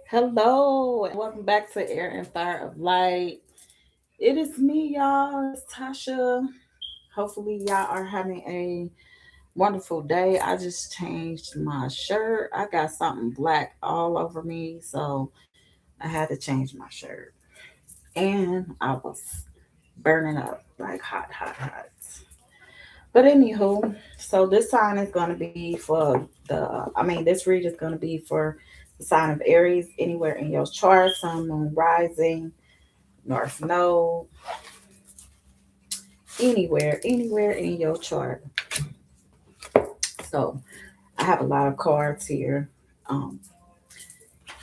Hello, and welcome back to Air and Fire of Light. It is me, y'all. It's Tasha. Hopefully, y'all are having a wonderful day. I just changed my shirt. I got something black all over me, so I had to change my shirt. And I was burning up like hot, hot, hot. But anywho, so this sign is going to be for this read is going to be for the sign of Aries, anywhere in your chart, sun, moon, rising, north node, anywhere in your chart. So I have a lot of cards here. Um,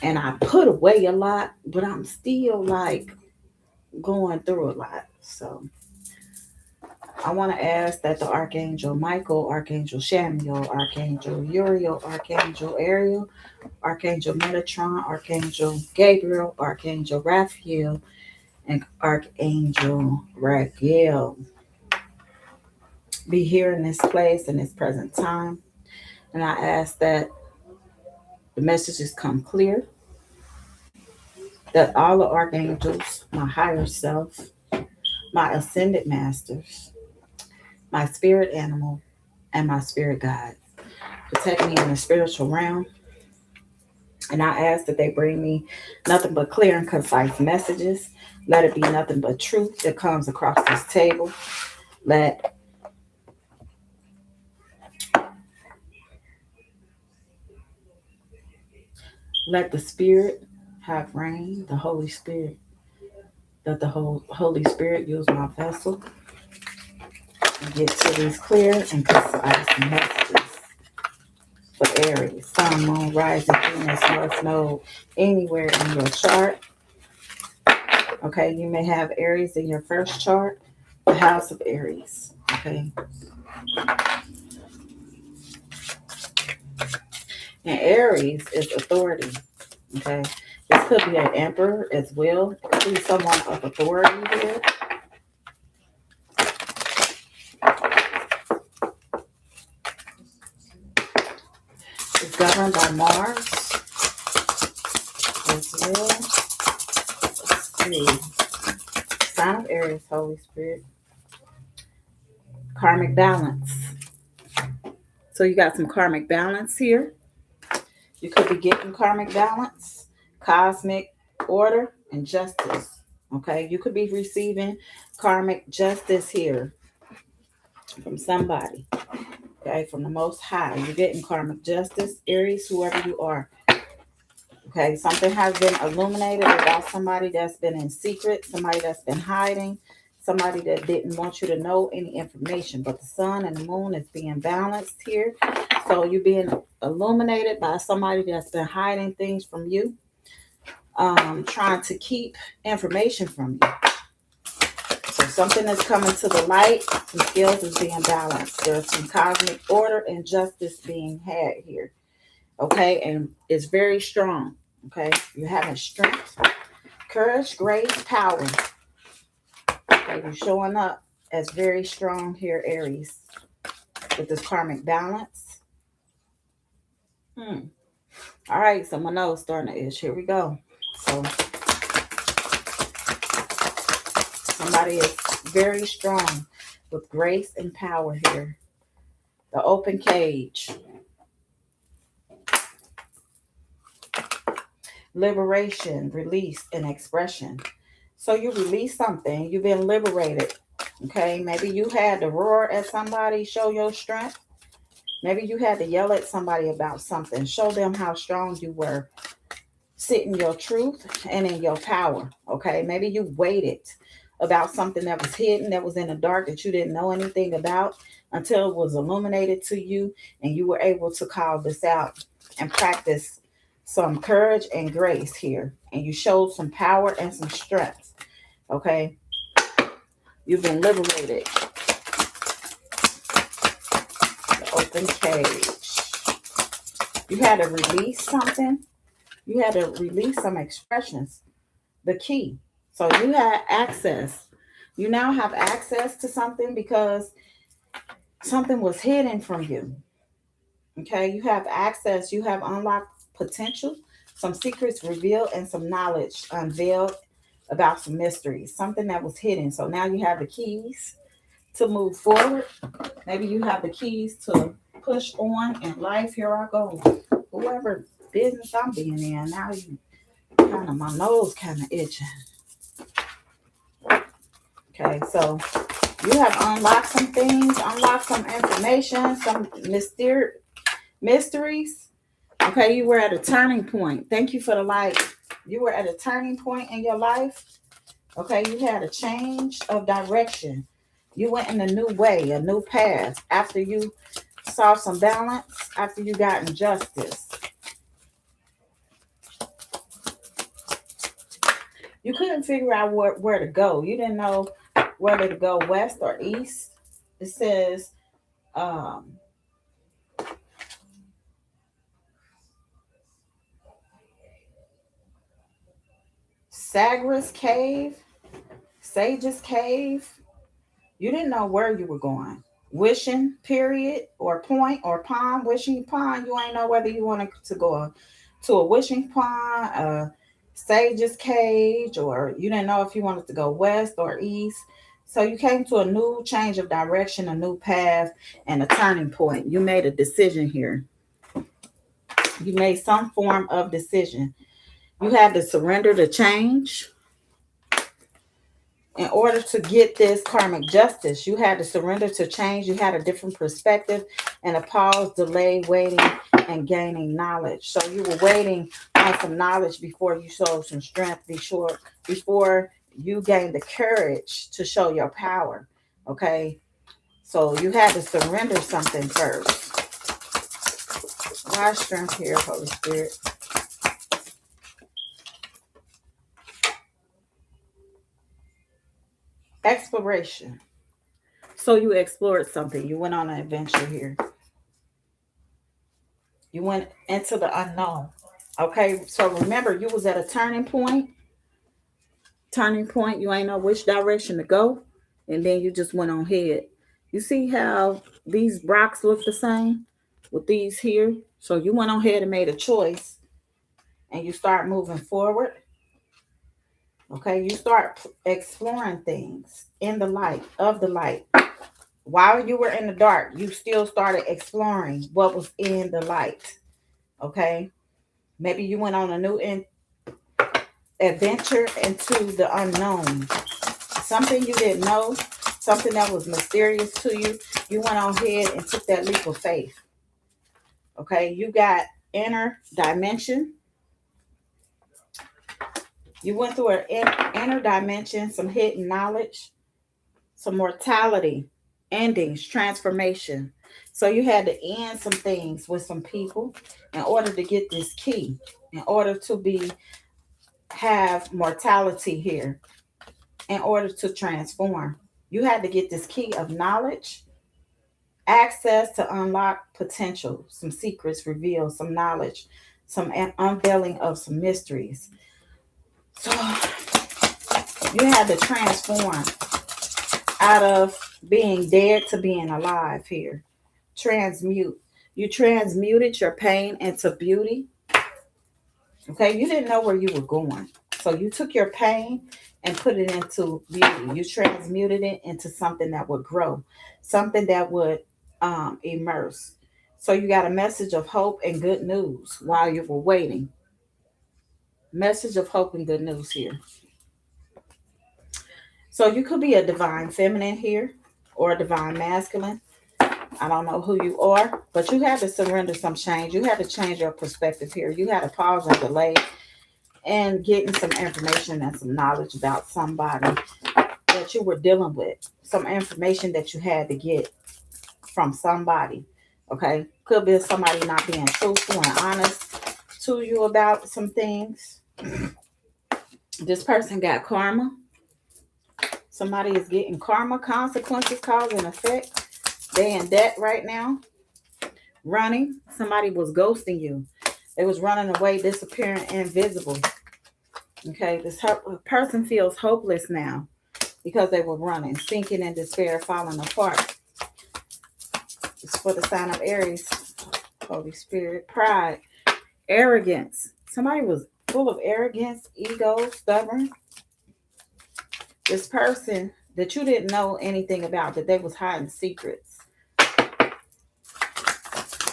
and I put away a lot, but I'm still like going through a lot. So I want to ask that the Archangel Michael, Archangel Samuel, Archangel Uriel, Archangel Ariel, Archangel Metatron, Archangel Gabriel, Archangel Raphael, and Archangel Raguel be here in this place in this present time. And I ask that the messages come clear, that all the archangels, my higher self, my ascended masters, my spirit animal, and my spirit guide protect me in the spiritual realm. And I ask that they bring me nothing but clear and concise messages. Let it be nothing but truth that comes across this table. Let let the Spirit have reign, the Holy Spirit. Let the Holy Spirit use my vessel and get to these clear and concise messages for Aries, Sun, Moon, Rising, Venus, North Node, anywhere in your chart. Okay, you may have Aries in your first chart, the house of Aries. Okay, and Aries is authority. Okay, this could be an emperor as well. It could be someone of authority here. It's governed by Mars as well. Let's see. Sign of Aries, Holy Spirit. Karmic balance. So you got some karmic balance here. You could be getting karmic balance, cosmic order, and justice. Okay, you could be receiving karmic justice here from somebody. Okay, from the Most High. You're getting karmic justice, Aries, whoever you are. Okay, something has been illuminated about somebody that's been in secret, somebody that's been hiding, somebody that didn't want you to know any information. But the sun and the moon is being balanced here. So you're being illuminated by somebody that's been hiding things from you, trying to keep information from you. So something is coming to the light, some skills is being balanced. There's some cosmic order and justice being had here. Okay, and it's very strong. Okay, you're having strength, courage, grace, power. Okay, you're showing up as very strong here, Aries, with this karmic balance. All right, so my nose starting to itch. Here we go. So somebody is very strong with grace and power here. The open cage, liberation, release, and expression. So you release something, you've been liberated. Okay, maybe you had to roar at somebody, show your strength. Maybe you had to yell at somebody about something, show them how strong you were, sit in your truth and in your power. Okay, maybe you waited about something that was hidden, that was in the dark, that you didn't know anything about until it was illuminated to you and you were able to call this out and practice some courage and grace here. And you showed some power and some strength. Okay, you've been liberated. The open cage. You had to release something. You had to release some expressions. The key. So you had access. You now have access to something because something was hidden from you. Okay, you have access. You have unlocked potential. some secrets revealed and some knowledge unveiled about some mysteries, something that was hidden. So now you have the keys to move forward. Maybe you have the keys to push on in life. Here I go. Whoever business I'm being in, now you kind of, my nose kind of itching. Okay, so you have unlocked some things, unlocked some information, some mysteries. Okay, you were at a turning point. Thank you for the light. You were at a turning point in your life. Okay, you had a change of direction. You went in a new way, a new path. After you saw some balance, after you got injustice. You couldn't figure out where to go. You didn't know whether to go west or east. It says, Sagra's Cave, Sage's Cave. You didn't know where you were going. Wishing period or point or pond, wishing pond. You ain't know whether you wanted to go to a wishing pond, Sage's Cage, or you didn't know if you wanted to go west or east. So you came to a new change of direction, a new path, and a turning point. You made a decision here. You made some form of decision. You had to surrender to change. In order to get this karmic justice, you had to surrender to change. You had a different perspective and a pause, delay, waiting, and gaining knowledge. So you were waiting on some knowledge before you showed some strength, before you gained the courage to show your power. Okay? So you had to surrender something first. Why strength here, Holy Spirit? Exploration. So you explored something. You went on an adventure here. You went into the unknown. Okay, so remember, you was at a turning point. Turning point, you ain't know which direction to go. And then you just went on ahead. You see how these rocks look the same with these here? So you went on ahead and made a choice. And you start moving forward. Okay, you start exploring things in the light, of the light. While you were in the dark, you still started exploring what was in the light. Okay, maybe you went on a new adventure into the unknown. Something you didn't know, something that was mysterious to you. You went on ahead and took that leap of faith. Okay, you got inner dimension. You went through an inner dimension, some hidden knowledge, some mortality, endings, transformation. So you had to end some things with some people in order to get this key, in order to have mortality here, in order to transform. You had to get this key of knowledge, access to unlock potential, some secrets revealed, some knowledge, some unveiling of some mysteries. So you had to transform out of being dead to being alive here. Transmute. You transmuted your pain into beauty. Okay, you didn't know where you were going. So you took your pain and put it into beauty. You transmuted it into something that would grow, something that would immerse. So you got a message of hope and good news while you were waiting. Message of hope and good news here. So you could be a divine feminine here or a divine masculine. I don't know who you are, but you had to surrender some change. You had to change your perspective here. You had to pause and delay and getting some information and some knowledge about somebody that you were dealing with. Some information that you had to get from somebody. Okay. Could be somebody not being truthful and honest to you about some things. This person got karma. Somebody is getting karma, consequences, cause and effect. They in debt right now. Running. Somebody was ghosting you. They was running away, disappearing, invisible. Okay, this person feels hopeless now because they were running, sinking in despair, falling apart. It's for the sign of Aries. Holy Spirit. Pride. Arrogance. Somebody was full of arrogance, ego, stubborn. This person that you didn't know anything about, that they was hiding secrets.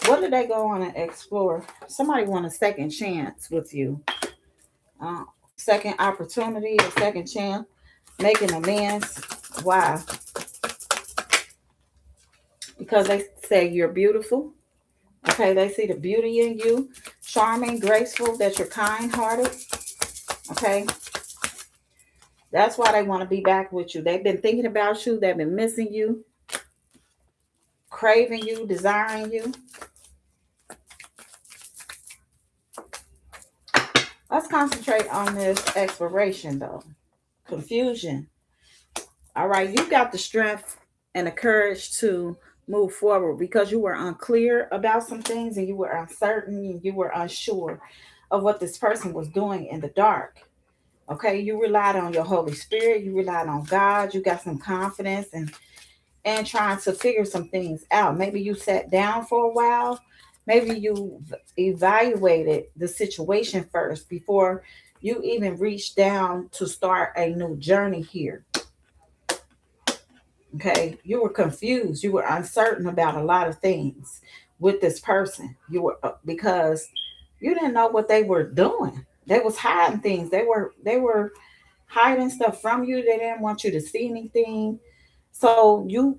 What did they go on and explore? Somebody want a second chance with you. Second opportunity, a second chance, making amends. Why? Because they say you're beautiful. Okay, they see the beauty in you, charming, graceful, that you're kind hearted. Okay, that's why they want to be back with you. They've been thinking about you, they've been missing you, craving you, desiring you. Let's concentrate on this exploration though. Confusion. All right, you got the strength and the courage to move forward because you were unclear about some things and you were uncertain and you were unsure of what this person was doing in the dark. Okay, you relied on your Holy Spirit, you relied on God, you got some confidence and trying to figure some things out. Maybe you sat down for a while. Maybe you evaluated the situation first before you even reached down to start a new journey here. Okay, you were confused, you were uncertain about a lot of things with this person. You were because you didn't know what they were doing. They was hiding things. They were hiding stuff from you. They didn't want you to see anything. So you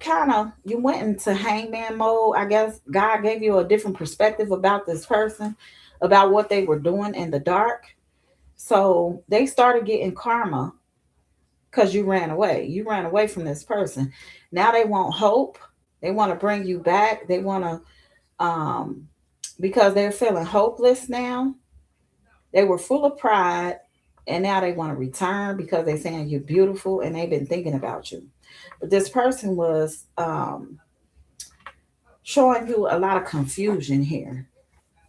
went into hangman mode. I guess God gave you a different perspective about this person, about what they were doing in the dark. So they started getting karma because you ran away. You ran away from this person. Now they want hope. They want to bring you back. They want to because they're feeling hopeless now. They were full of pride and now they want to return because they're saying you're beautiful and they've been thinking about you. But this person was showing you a lot of confusion here.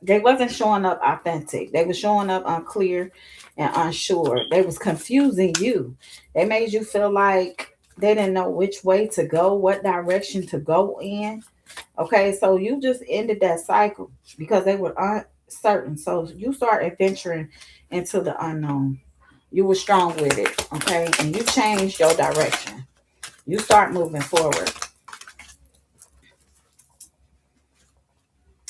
They wasn't showing up authentic. They were showing up unclear and unsure. They was confusing you. They made you feel like they didn't know which way to go, what direction to go in. Okay, so you just ended that cycle because they were uncertain. So you start adventuring into the unknown. You were strong with it, okay? And you changed your direction. You start moving forward.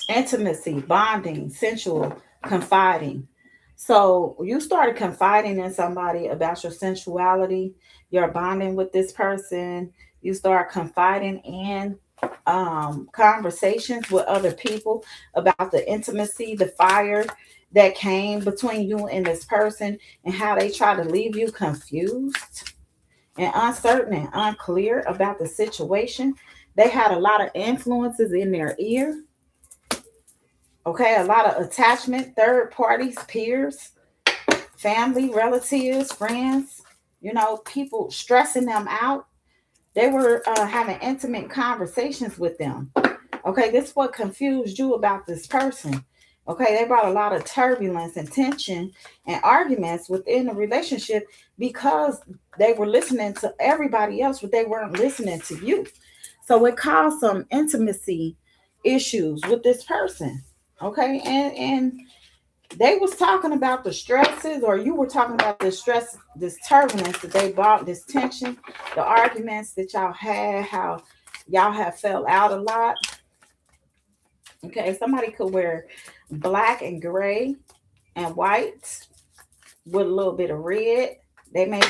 Intimacy, bonding, sensual, confiding. So you started confiding in somebody about your sensuality, your bonding with this person. You start confiding in conversations with other people about the intimacy, the fire that came between you and this person, and how they try to leave you confused and uncertain and unclear about the situation. They had a lot of influences in their ear. Okay, a lot of attachment, third parties, peers, family, relatives, friends, people stressing them out. They were having intimate conversations with them. Okay, this is what confused you about this person. Okay, they brought a lot of turbulence and tension and arguments within the relationship because they were listening to everybody else, but they weren't listening to you. So it caused some intimacy issues with this person. Okay, and they was talking about the stresses, or you were talking about the stress, this turbulence that they brought, this tension, the arguments that y'all had, how y'all have fell out a lot. Okay, somebody could wear black and gray and white with a little bit of red. They may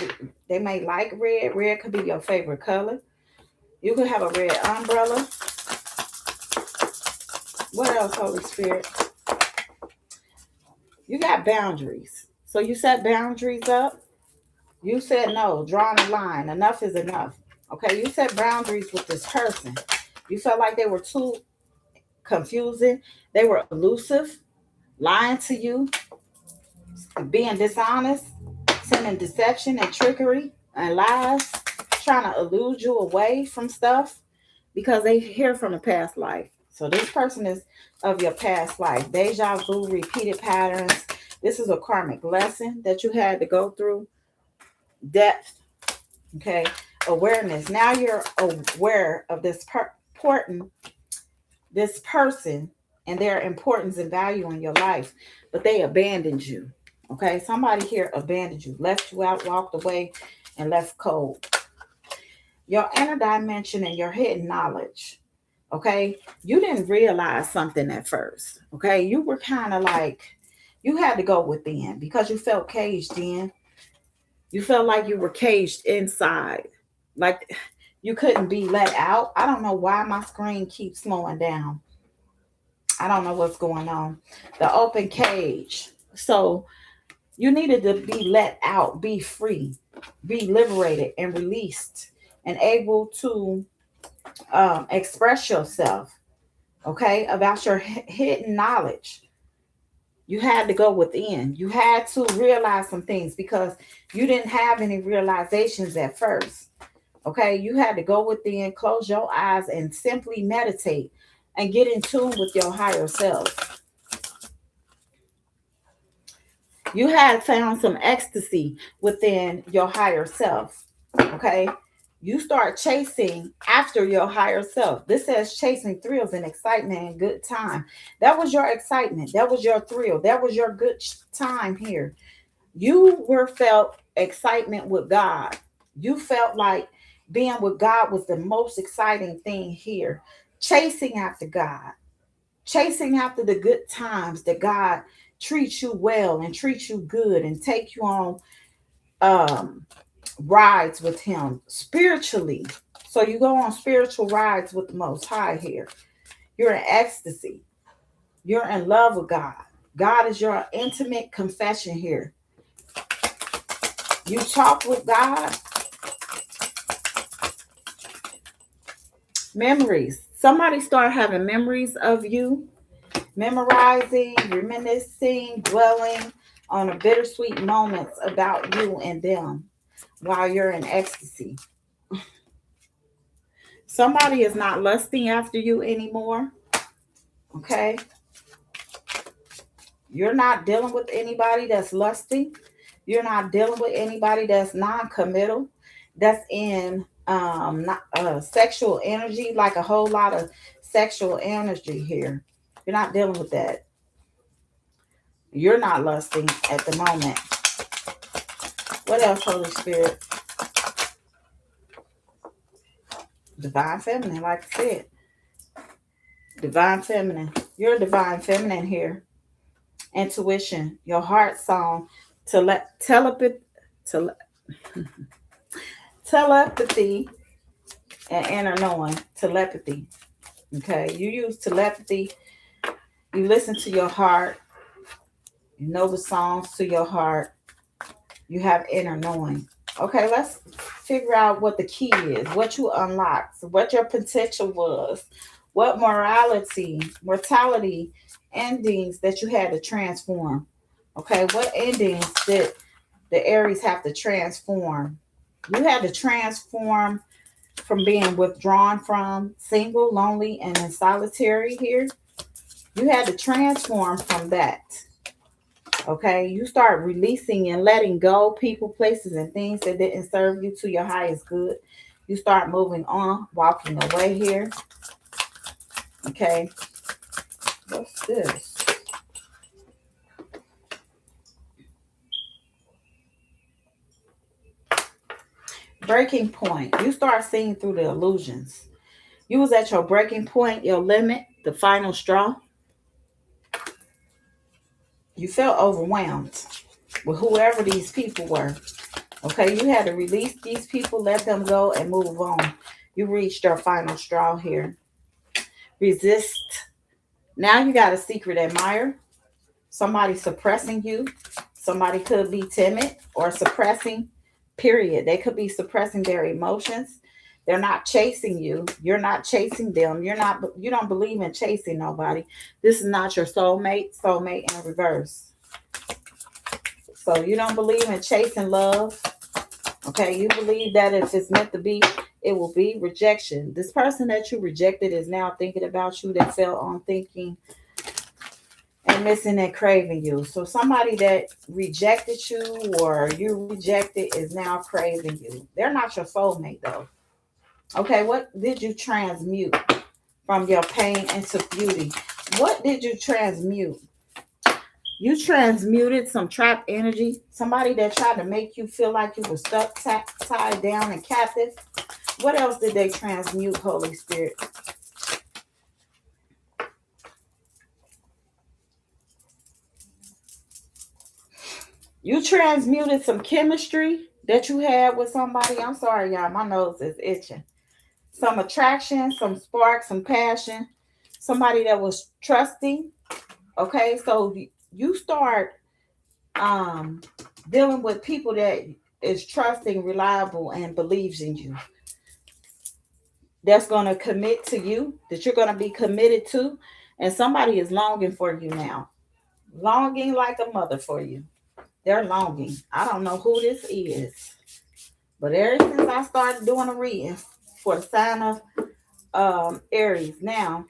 like red. Red could be your favorite color. You could have a red umbrella. What else, Holy Spirit? You got boundaries. So you set boundaries up. You said no, drawing a line. Enough is enough. Okay, you set boundaries with this person. You felt like they were too confusing. They were elusive, lying to you, being dishonest, sending deception and trickery and lies, trying to elude you away from stuff because they hear from a past life. So this person is of your past life. Deja vu, repeated patterns. This is a karmic lesson that you had to go through. Depth, okay? Awareness. Now you're aware of this important, this person and their importance and value in your life, but they abandoned you. Okay, somebody here abandoned you, left you out, walked away, and left cold. Your inner dimension and your hidden knowledge. Okay, you didn't realize something at first. Okay, you were kind of like, you had to go within because you felt caged in. You felt like you were caged inside, like you couldn't be let out. I don't know why my screen keeps slowing down. I don't know what's going on. The open cage. So you needed to be let out, be free, be liberated and released, and able to express yourself, okay, about your hidden knowledge. You had to go within. You had to realize some things because you didn't have any realizations at first. Okay, you had to go within, close your eyes, and simply meditate and get in tune with your higher self. You had found some ecstasy within your higher self. Okay, you start chasing after your higher self. This says chasing thrills and excitement and good time. That was your excitement. That was your thrill. That was your good time here. You were felt excitement with God. You felt like being with God was the most exciting thing here. Chasing after God, chasing after the good times that God treats you well and treats you good and take you on um, rides with Him spiritually. So you go on spiritual rides with the Most High here. You're in ecstasy. You're in love with God. God is your intimate confession here. You talk with God. Memories. Somebody start having memories of you, memorizing, reminiscing, dwelling on the bittersweet moments about you and them while you're in ecstasy. Somebody is not lusting after you anymore. Okay. You're not dealing with anybody that's lusting. You're not dealing with anybody that's non-committal, that's in not, sexual energy, like a whole lot of sexual energy here. You're not dealing with that. You're not lusting at the moment. What else, Holy Spirit? Divine feminine, like I said. Divine feminine. You're a divine feminine here. Intuition, your heart song, telepathy, tele, telepathy, and inner knowing. Telepathy. Okay, you use telepathy. You listen to your heart. You know the songs to your heart. You have inner knowing. Okay, let's figure out what the key is, what you unlocked, what your potential was, what mortality endings that you had to transform. Okay, what endings did the Aries have to transform? You had to transform from being withdrawn from, single, lonely, and in solitary here. You had to transform from that. Okay, you start releasing and letting go people, places, and things that didn't serve you to your highest good. You start moving on, walking away here. Okay, what's this? Breaking point. You start seeing through the illusions. You was at your breaking point, your limit, the final straw. You felt overwhelmed with whoever these people were. Okay, you had to release these people, let them go, and move on. You reached your final straw here. Resist. Now you got a secret admirer. Somebody suppressing you. Somebody could be timid or suppressing, period. They could be suppressing their emotions. They're not chasing you. You're not chasing them. You don't believe in chasing nobody. This is not your soulmate in reverse. So you don't believe in chasing love. Okay, you believe that if it's meant to be, it will be. Rejection. This person that you rejected is now thinking about you, that fell on thinking and missing and craving you. So somebody that rejected you or you rejected is now craving you. They're not your soulmate though. Okay, what did you transmute from your pain into beauty? What did you transmute? You transmuted some trapped energy. Somebody that tried to make you feel like you were stuck, tied down, and captive. What else did they transmute, Holy Spirit? You transmuted some chemistry that you had with somebody. I'm sorry, y'all. My nose is itching. Some attraction, some spark, some passion. Somebody that was trusting. Okay, so you start um dealing with people that is trusting, reliable, and believes in you. That's gonna commit to you. That you're gonna be committed to, and somebody is longing for you now. Longing like a mother for you. They're longing. I don't know who this is, but ever since I started doing a reading for the sign of Aries, now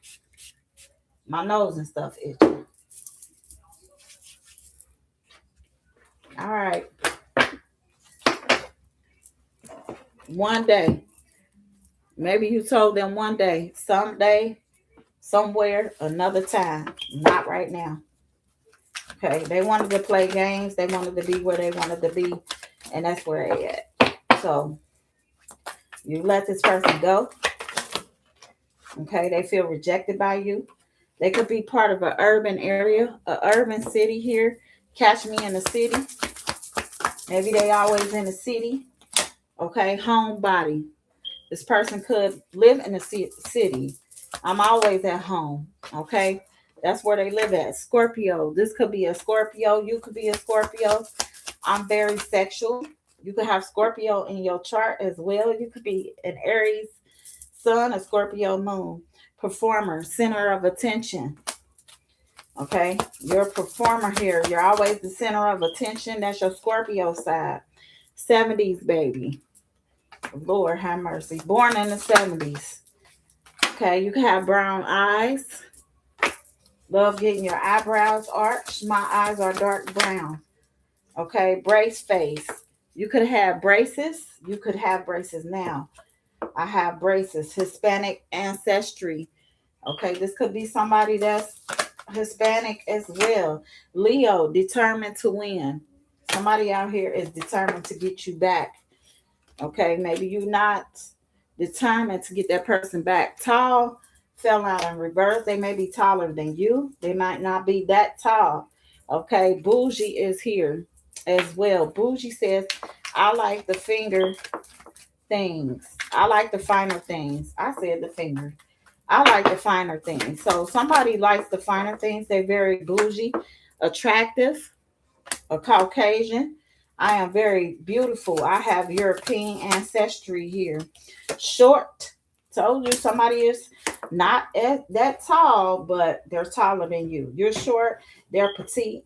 my nose and stuff itching. All right, one day, maybe you told them one day, someday, somewhere, another time, not right now. Okay, they wanted to play games, they wanted to be where they wanted to be, and that's where they at. So you let this person go. Okay, they feel rejected by you. They could be part of an urban area, an urban city here. Catch me in the city. Maybe they always in the city. Okay, homebody. This person could live in the city. I'm always at home. Okay, that's where they live at. Scorpio. This could be a Scorpio. You could be a Scorpio. I'm very sexual. You could have Scorpio in your chart as well. You could be an Aries sun, a Scorpio moon. Performer, center of attention. Okay, you're a performer here. You're always the center of attention. That's your Scorpio side. 70s baby. Lord have mercy. Born in the 70s. Okay, you can have brown eyes. Love getting your eyebrows arched. My eyes are dark brown. Okay, brace face. You could have braces. You could have braces now. I have braces. Hispanic ancestry. Okay, this could be somebody that's Hispanic as well. Leo, determined to win. Somebody out here is determined to get you back. Okay, maybe you're not determined to get that person back. Tall, fell out in reverse. They may be taller than you. They might not be that tall. Okay, bougie is here as well. Bougie says, I like the finger things. I like the finer things. I said the finger. I like the finer things. So somebody likes the finer things. They're very bougie, attractive, a Caucasian. I am very beautiful. I have European ancestry here. Short. Told you somebody is not that tall, but they're taller than you. You're short. They're petite.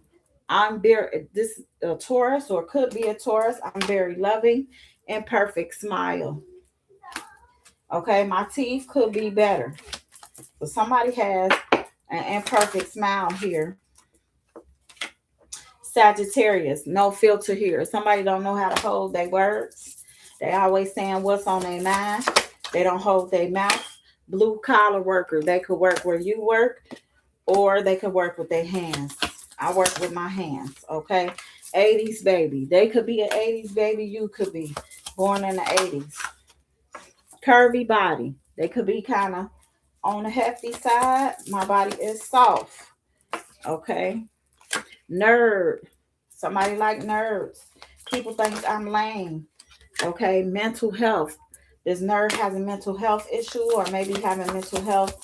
I'm very this a Taurus or could be a Taurus. I'm very loving and perfect smile. Okay, my teeth could be better. But somebody has an imperfect smile here. Sagittarius, no filter here. Somebody don't know how to hold their words. They always saying what's on their mind. They don't hold their mouth. Blue collar worker. They could work where you work, or they could work with their hands. I work with my hands. Okay. 80s baby. They could be an 80s baby. You could be born in the 80s. Curvy body. They could be kind of on the hefty side. My body is soft. Okay. Nerd. Somebody like nerds. People think I'm lame. Okay. Mental health. This nerd has a mental health issue, or maybe having mental health,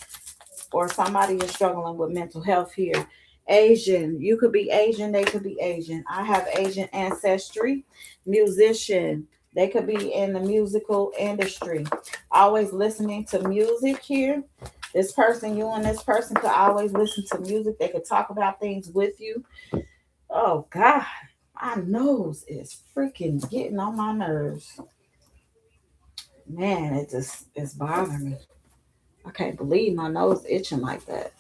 or somebody is struggling with mental health here. Asian. You could be Asian. They could be Asian. I have Asian ancestry. Musician. They could be in the musical industry. Always listening to music here. This person, you and this person could always listen to music. They could talk about things with you. Oh God, my nose is freaking getting on my nerves. Man, it just is bothering me. I can't believe my nose itching like that.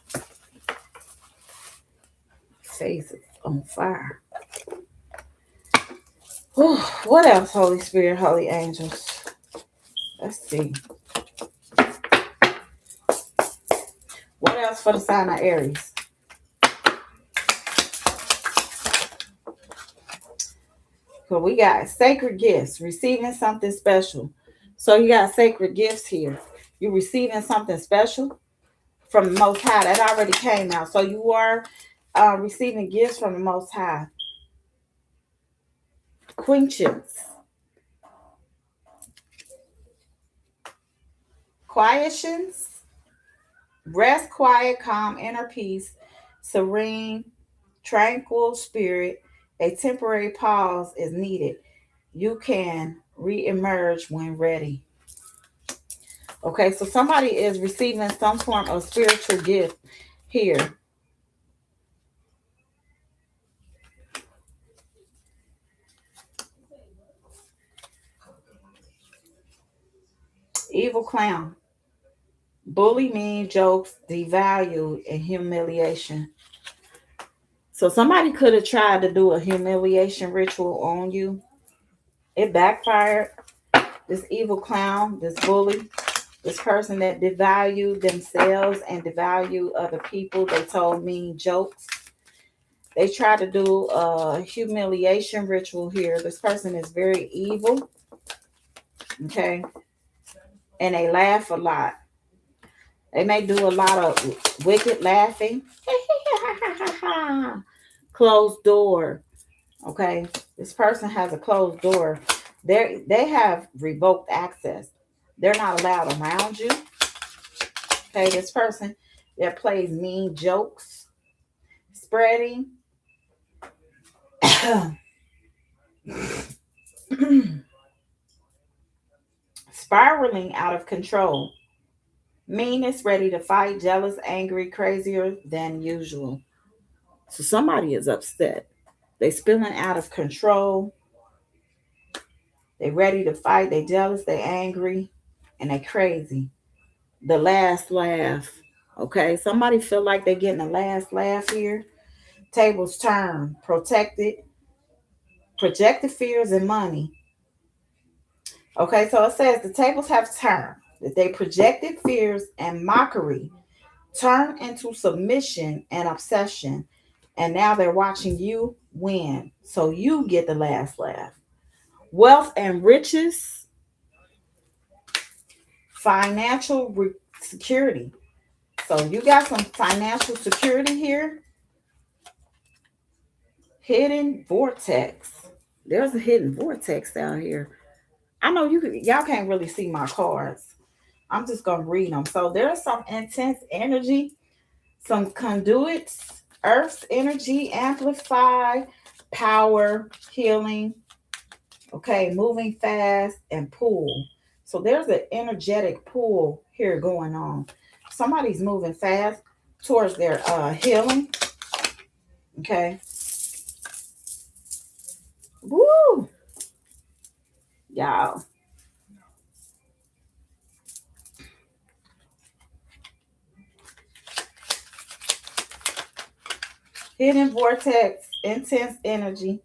Face is on fire. Whew, what else, Holy Spirit, Holy Angels? Let's see. What else for the sign of Aries? So we got sacred gifts, receiving something special. So you got sacred gifts here. You're receiving something special from the Most High. That already came out. So you are receiving gifts from the Most High. Quenchance, quiescence, rest, quiet, calm, inner peace, serene, tranquil spirit. A temporary pause is needed. You can re-emerge when ready. Okay, so somebody is receiving some form of spiritual gift here. Evil clown. Bully, mean, jokes, devalue, and humiliation. So somebody could have tried to do a humiliation ritual on you. It backfired. This evil clown, this bully, this person that devalued themselves and devalued other people. They told mean jokes. They tried to do a humiliation ritual here. This person is very evil. Okay. And they laugh a lot. They may do a lot of wicked laughing. Closed door. Okay. This person has a closed door. They have revoked access. They're not allowed around you. Okay. This person that plays mean jokes, spreading, spiraling out of control. Meanness, ready to fight, jealous, angry, crazier than usual. So somebody is upset. They spilling out of control. They ready to fight. They jealous. They angry, and they crazy. The last laugh. Okay, somebody feel like they getting the last laugh here. Tables turn. Projected fears and money. Okay, so it says the tables have turned. That they projected fears and mockery turn into submission and obsession. And now they're watching you win. So you get the last laugh. Wealth and riches, financial security. So you got some financial security here. Hidden vortex. There's a hidden vortex down here. I know y'all can't really see my cards. I'm just gonna read them. So there's some intense energy, some conduits, Earth's energy, amplify, power, healing. Okay, moving fast and pull. So there's an energetic pull here going on. Somebody's moving fast towards their healing. Okay. Woo! Y'all. Hidden vortex, intense energy,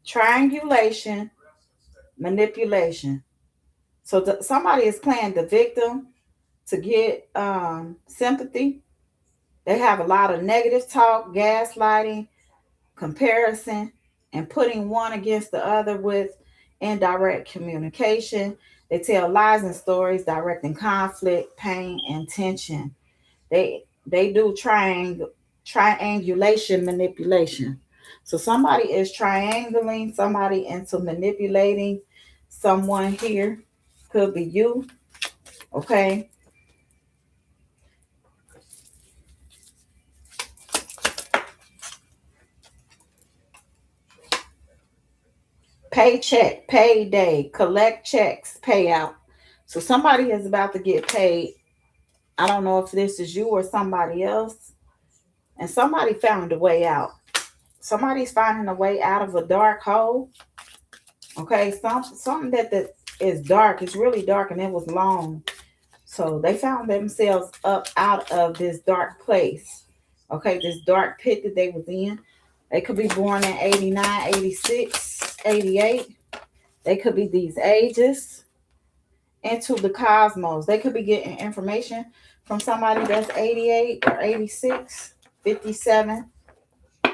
triangulation, manipulation. So somebody is playing the victim to get sympathy. They have a lot of negative talk, gaslighting, comparison, and putting one against the other with indirect communication. They tell lies and stories, directing conflict, pain, and tension. They do triangulation manipulation. So somebody is triangling somebody into manipulating someone here. Could be you. Okay. Paycheck, payday, collect checks, payout. So somebody is about to get paid. I don't know if this is you or somebody else. And somebody found a way out. Somebody's finding a way out of a dark hole. Okay, something that is dark. It's really dark and it was long. So they found themselves up out of this dark place. Okay, this dark pit that they was in. They could be born in 89, 86, 88. They could be these ages into the cosmos. They could be getting information from somebody that's 88 or 86, 57,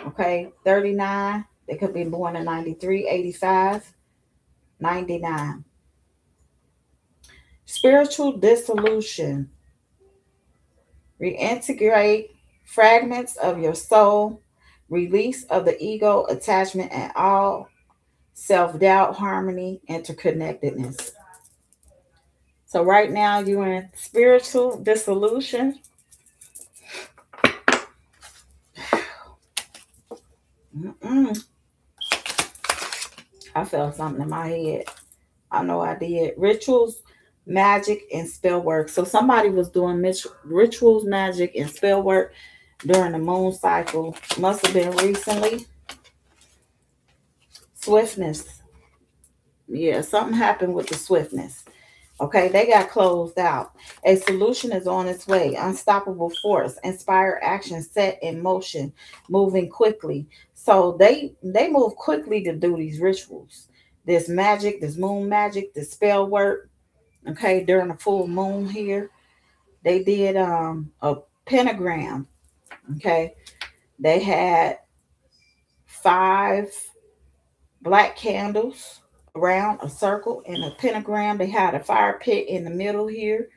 okay, 39. They could be born in 93, 85, 99. Spiritual dissolution. Reintegrate fragments of your soul, release of the ego, attachment, and all self doubt, harmony, interconnectedness. So, right now, you're in spiritual dissolution. Mm-mm. I felt something in my head. I know I did. Rituals, magic, and spell work. So, somebody was doing rituals, magic, and spell work during the moon cycle. Must have been recently. Swiftness. Yeah, something happened with the swiftness. Okay, they got closed out. A solution is on its way. Unstoppable force, inspire action set in motion, moving quickly. So they move quickly to do these rituals. This magic, this moon magic, this spell work. Okay, during the full moon here, they did a pentagram. Okay, they had 5 black candles around a circle in a pentagram. They had a fire pit in the middle here.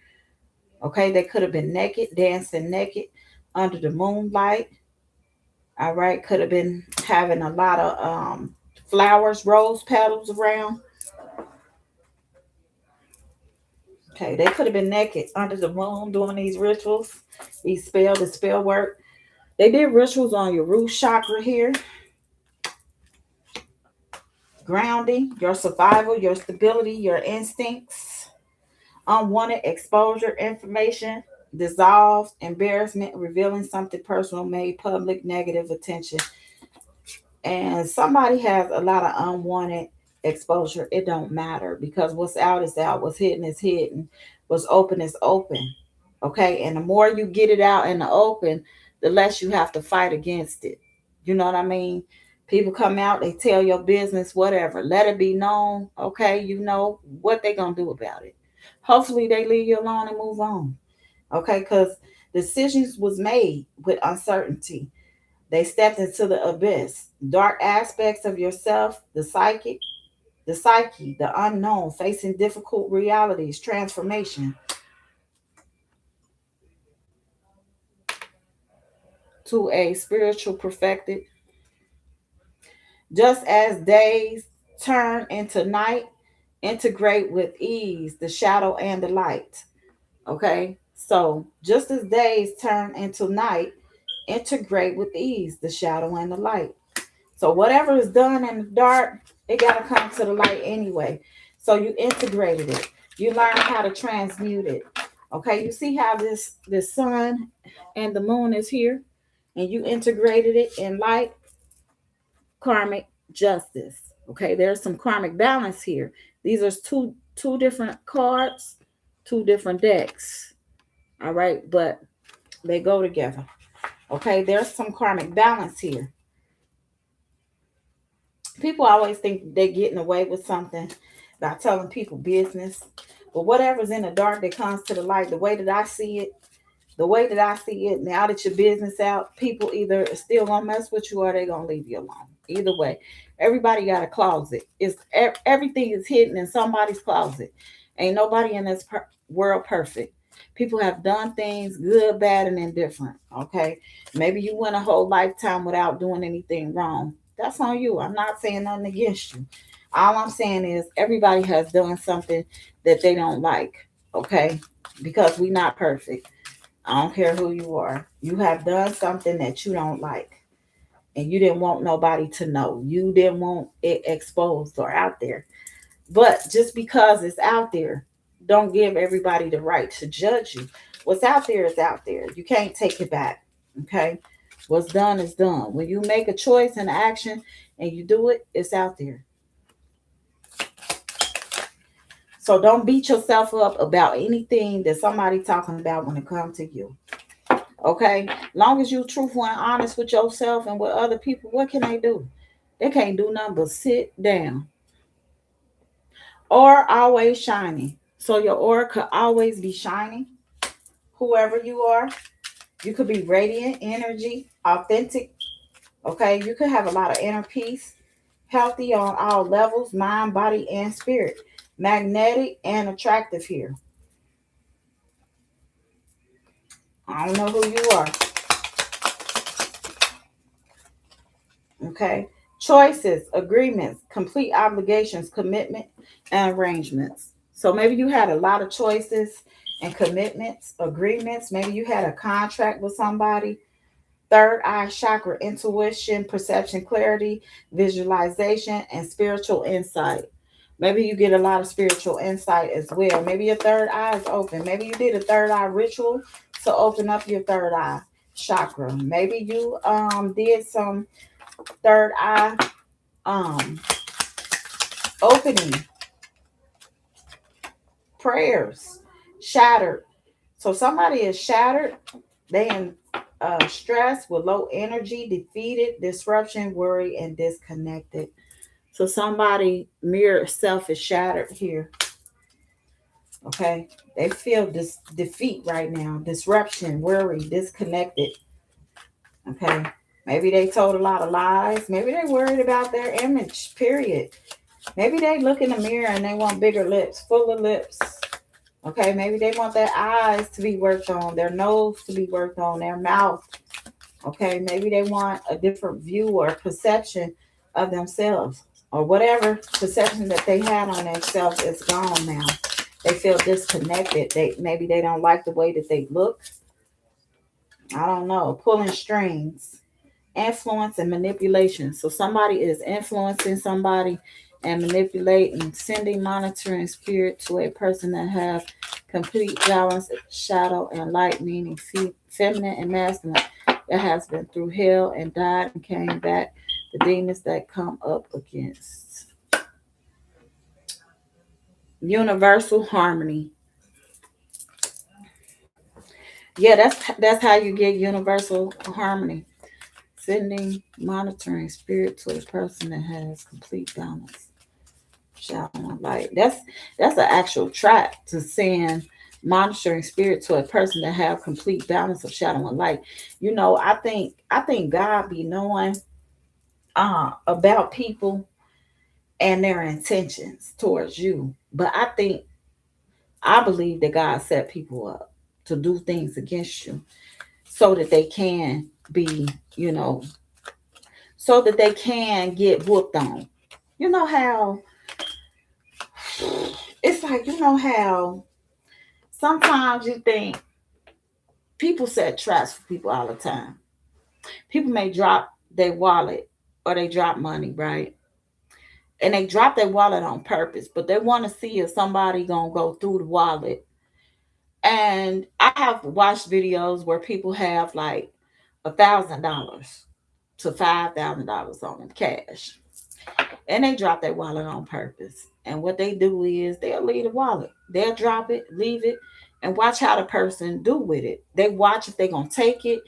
Okay, they could have been naked, dancing naked under the moonlight. All right, could have been having a lot of flowers, rose petals around. Okay, they could have been naked under the moon doing these rituals, the spell work. They did rituals on your root chakra here, grounding, your survival, your stability, your instincts, unwanted exposure, information, dissolved, embarrassment, revealing something personal, made public, negative attention. And somebody has a lot of unwanted exposure. It don't matter because what's out is out, what's hidden is hidden, what's open is open. Okay, and the more you get it out in the open, the less you have to fight against it. You know what I mean? People come out, they tell your business, whatever, let it be known. Okay, you know what they gonna do about it. Hopefully they leave you alone and move on. Okay, because decisions was made with uncertainty. They stepped into the abyss, dark aspects of yourself, the unknown, facing difficult realities, transformation to a spiritual perfected. Just as days turn into night, integrate with ease the shadow and the light. Okay, so just as days turn into night, integrate with ease the shadow and the light. So whatever is done in the dark, it got to come to the light anyway. So you integrated it. You learned how to transmute it. Okay, you see how this sun and the moon is here, and you integrated it in light, karmic justice. Okay, there's some karmic balance here. These are two different cards, two different decks. All right, but they go together. Okay, there's some karmic balance here. People always think they're getting away with something by telling people business. But whatever's in the dark that comes to the light, the way that I see it, now that your business out, people either still gonna mess with you or they gonna leave you alone. Either way, everybody got a closet. Everything is hidden in somebody's closet. Ain't nobody in this world perfect. People have done things good, bad, and indifferent. Okay, maybe you went a whole lifetime without doing anything wrong. That's on you. I'm not saying nothing against you. All I'm saying is everybody has done something that they don't like. Okay, because we not perfect. I don't care who you are. You have done something that you don't like. And you didn't want nobody to know. You didn't want it exposed or out there. But just because it's out there, don't give everybody the right to judge you. What's out there is out there. You can't take it back. Okay? What's done is done. When you make a choice and action and you do it, it's out there. So don't beat yourself up about anything that somebody talking about when it comes to you. Okay? Long as you truthful and honest with yourself and with other people, what can they do? They can't do nothing but sit down. Or always shining. So your aura could always be shining. whoever you are. You could be radiant energy, authentic. Okay, you could have a lot of inner peace, healthy on all levels, mind, body, and spirit. Magnetic and attractive here. I don't know who you are. Okay. Choices, agreements, complete obligations, commitment, and arrangements. So maybe you had a lot of choices and commitments, agreements. Maybe you had a contract with somebody. Third eye chakra, intuition, perception, clarity, visualization, and spiritual insight. Maybe you get a lot of spiritual insight as well. Maybe your third eye is open. Maybe you did a third eye ritual to open up your third eye chakra. Maybe you did some third eye um opening prayers, shattered. So somebody is shattered. They in stress with low energy, defeated, disruption, worry, and disconnected. So somebody mirror self is shattered here. Okay, they feel this defeat right now, disruption, worry, disconnected. Okay, maybe they told a lot of lies. Maybe they worried about their image. Period. Maybe they look in the mirror and they want bigger lips, fuller lips. Okay, maybe they want their eyes to be worked on, their nose to be worked on, their mouth. Okay, maybe they want a different view or perception of themselves, or whatever perception that they had on themselves is gone now. They feel disconnected. Maybe they don't like the way that they look. I don't know. Pulling strings, influence and manipulation. So somebody is influencing somebody and manipulating, sending monitoring spirit to a person that have complete balance, shadow and light, meaning feminine and masculine, that has been through hell and died and came back. The demons that come up against universal harmony. Yeah, that's how you get universal harmony. Sending monitoring spirit to a person that has complete balance, shadow and light. That's an actual track to send monitoring spirit to a person that have complete balance of shadow and light. I think God be knowing about people and their intentions towards you. But I believe that God set people up to do things against you so that they can be, you know, so that they can get whooped on. You know how it's like, how sometimes you think people set traps for people all the time. People may drop their wallet or they drop money, right? And they drop their wallet on purpose, but they want to see if somebody gonna go through the wallet. And I have watched videos where people have like $1,000 to $5,000 on them cash, and they drop their wallet on purpose. And what they do is they'll leave the wallet, they'll drop it, leave it, and watch how the person do with it. They watch if they gonna take it,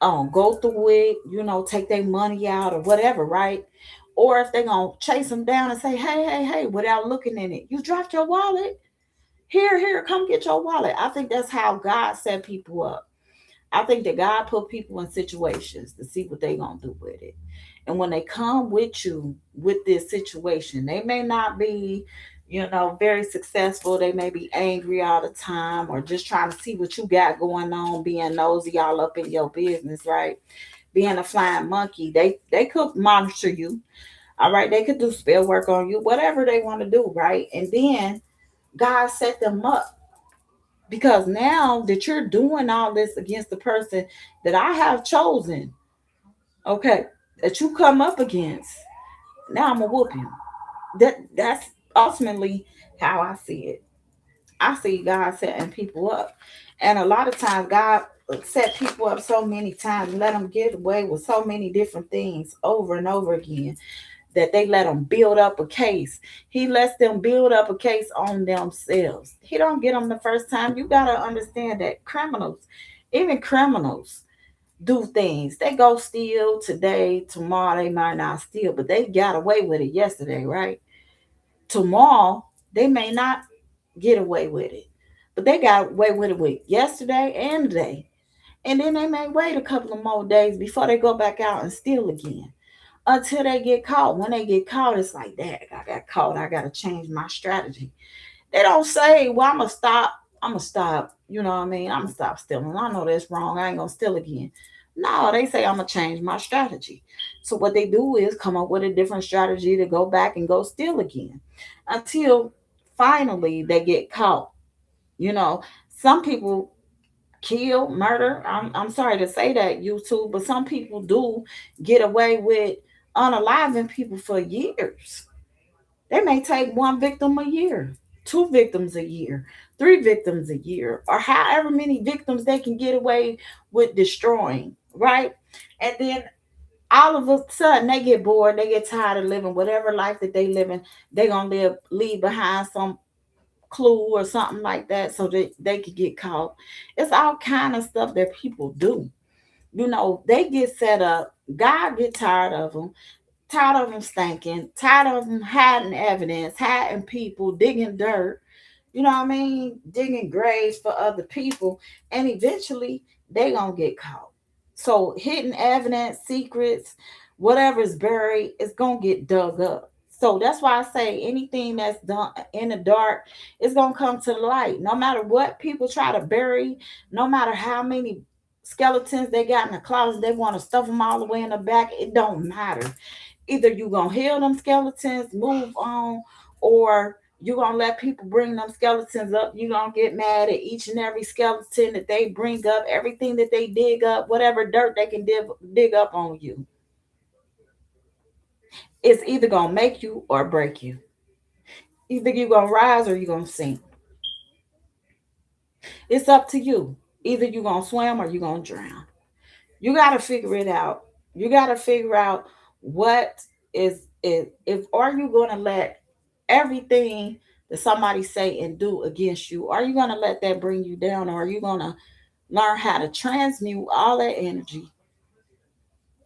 go through it, take their money out or whatever, right? Or if they gonna chase them down and say, hey, hey, hey, without looking in it, you dropped your wallet. Here, come get your wallet. I think that's how God set people up. I think that God put people in situations to see what they gonna do with it. And when they come with you with this situation, they may not be, very successful. They may be angry all the time or just trying to see what you got going on, being nosy all up in your business, right? Being a flying monkey. They could monitor you. All right, they could do spell work on you, whatever they want to do, right? And then God set them up because now that you're doing all this against the person that I have chosen, okay, that you come up against, now I'm gonna whoop you. That's ultimately how I see it. I see God setting people up, and a lot of times God set people up so many times, let them get away with so many different things over and over again that they let them build up a case. He lets them build up a case on themselves. He don't get them the first time. You gotta understand that criminals, even criminals, do things. They go steal today, tomorrow they might not steal, but they got away with it yesterday, right? Tomorrow they may not get away with it. But they got away with it with yesterday and today. And then they may wait a couple of more days before they go back out and steal again until they get caught. When they get caught, it's like, that I got caught. I got to change my strategy. They don't say, well, I'm going to stop. I'm going to stop. You know what I mean? I'm going to stop stealing. I know that's wrong. I ain't going to steal again. No, they say, I'm going to change my strategy. So what they do is come up with a different strategy to go back and go steal again until finally they get caught. You know, some people kill, murder. I'm sorry to say that, YouTube, but some people do get away with unaliving people for years. They may take one victim a year, two victims a year, three victims a year, or however many victims they can get away with destroying, right? And then all of a sudden they get bored, they get tired of living whatever life that they living. They gonna leave behind some clue or something like that so that they could get caught. It's all kind of stuff that people do. You know, they get set up. God get tired of them stinking, tired of them hiding evidence, hiding people, digging dirt, you know what I mean, digging graves for other people, and eventually they gonna get caught. So hidden evidence, secrets, whatever's buried, it's gonna get dug up. So that's why I say anything that's done in the dark is gonna come to the light. No matter what people try to bury, no matter how many skeletons they got in the closet, they want to stuff them all the way in the back. It don't matter. Either you gonna heal them skeletons, move on, or you gonna let people bring them skeletons up. You gonna get mad at each and every skeleton that they bring up, everything that they dig up, whatever dirt they can dig up on you. It's either gonna make you or break you. Either you gonna rise or you gonna sink. It's up to you. Either you gonna swim or you gonna drown. You gotta figure it out. You gotta figure out what is it. If are you gonna let everything that somebody say and do against you, are you gonna let that bring you down, or are you gonna learn how to transmute all that energy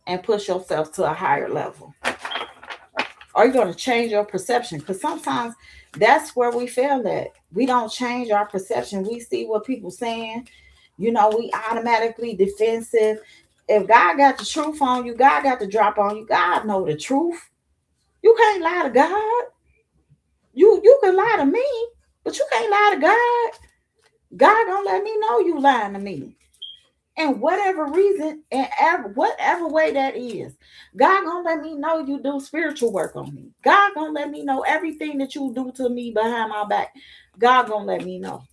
and push yourself to a higher level? Are you going to change your perception? Because sometimes that's where we fail at. We don't change our perception. We see what people saying. You know, we automatically defensive. If God got the truth on you, God got the drop on you. God know the truth. You can't lie to God. You can lie to me, but you can't lie to God. God gonna let me know you lying to me. And whatever reason and whatever way that is, God gonna let me know you do spiritual work on me. God gonna let me know everything that you do to me behind my back. God gonna let me know.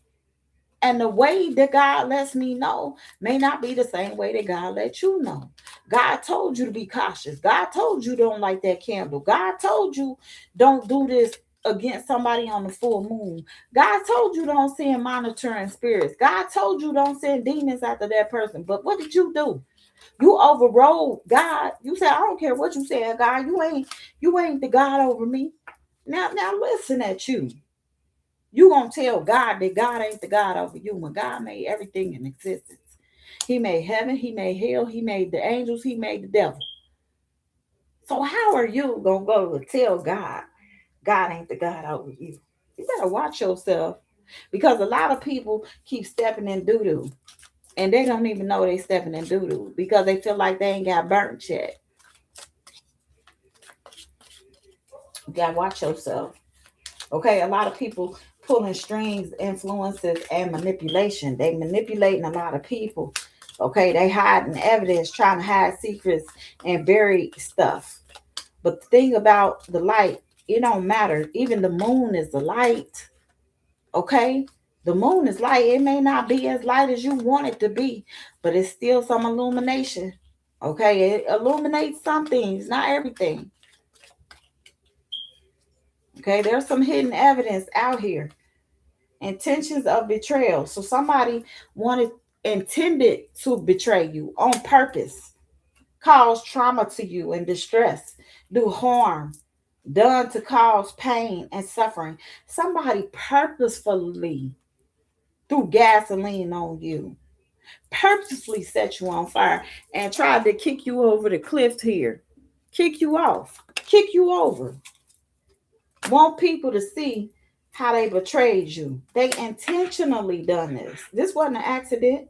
And the way that God lets me know may not be the same way that God lets you know. God told you to be cautious. God told you don't light that candle. God told you don't do this against somebody on the full moon. God told you don't send monitoring spirits. God told you don't send demons after that person. But what did you do? You overrode God. You said, I don't care what you said, God. You ain't the God over me. Now listen at you. You gonna tell God that God ain't the God over you when God made everything in existence. He made heaven, he made hell, he made the angels, he made the devil. So how are you gonna go to tell God God ain't the God over you? You better watch yourself because a lot of people keep stepping in doo doo and they don't even know they stepping in doo doo because they feel like they ain't got burnt yet. You gotta watch yourself. Okay, a lot of people pulling strings, influences, and manipulation. They manipulating a lot of people. Okay, they hiding evidence, trying to hide secrets and bury stuff. But the thing about the light, it don't matter. Even the moon is the light. Okay, the moon is light. It may not be as light as you want it to be, but it's still some illumination. Okay, it illuminates some things, not everything. Okay, there's some hidden evidence out here. Intentions of betrayal. So somebody wanted intended to betray you on purpose, cause trauma to you and distress, do harm, done to cause pain and suffering. Somebody purposefully threw gasoline on you, purposefully set you on fire, and tried to kick you over the cliff here, kick you off, kick you over. Want people to see how they betrayed you. They intentionally done this. This wasn't an accident.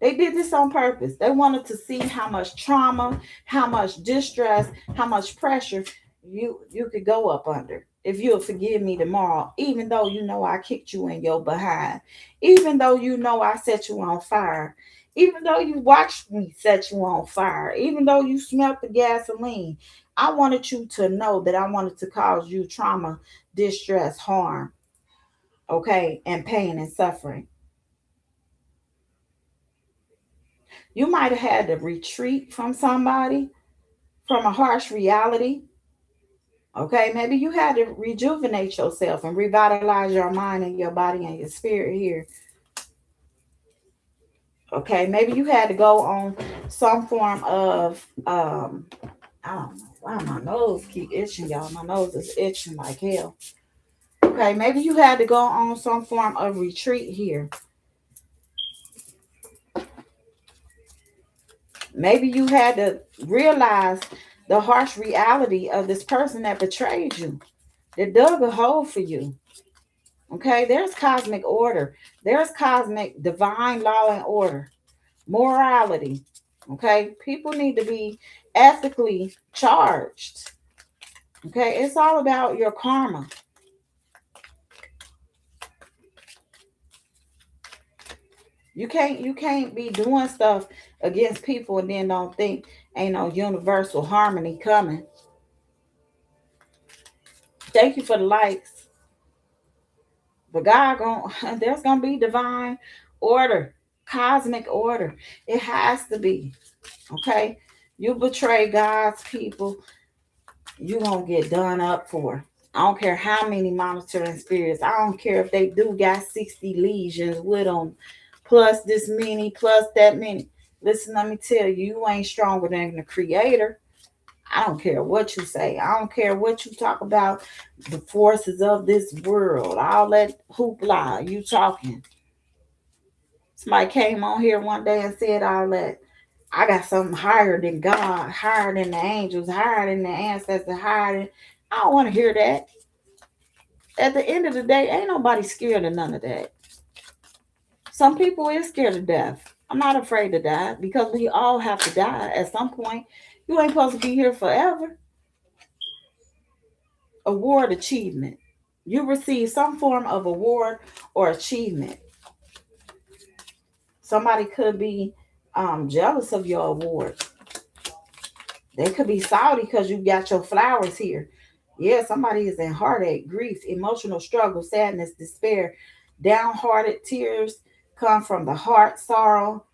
They did this on purpose. They wanted to see how much trauma, how much distress, how much pressure you could go up under. If you'll forgive me tomorrow, even though you know I kicked you in your behind, even though you know I set you on fire, even though you watched me set you on fire, even though you smelt the gasoline, I wanted you to know that I wanted to cause you trauma, distress, harm, okay, and pain and suffering. You might have had to retreat from somebody, from a harsh reality. Okay, maybe you had to rejuvenate yourself and revitalize your mind and your body and your spirit here. Okay, maybe you had to go on some form of I don't know why my nose keep itching, y'all. My nose is itching like hell. Okay, maybe you had to go on some form of retreat here. Maybe you had to realize the harsh reality of this person that betrayed you, that dug a hole for you. Okay, there's cosmic order, there's cosmic divine law and order, morality. Okay, people need to be ethically charged. Okay, it's all about your karma. You can't be doing stuff against people and then don't think ain't no universal harmony coming. Thank you for the likes. But God going there's gonna be divine order, cosmic order. It has to be. Okay? You betray God's people, you gonna get done up for. I don't care how many monitoring spirits. I don't care if they do got 60 legions with them, plus this many, plus that many. Listen, let me tell you, you ain't stronger than the creator. I don't care what you say. I don't care what you talk about, the forces of this world, all that hoopla you talking. Somebody came on here one day and said all that. I got something higher than God, higher than the angels, higher than the ancestors, higher than. I don't want to hear that. At the end of the day, ain't nobody scared of none of that. Some people is scared of death. I'm not afraid to die because we all have to die at some point. You ain't supposed to be here forever. Award achievement. You receive some form of award or achievement. Somebody could be jealous of your award. They could be salty because you got your flowers here. Yeah, somebody is in heartache, grief, emotional struggle, sadness, despair, downhearted tears come from the heart. Sorrow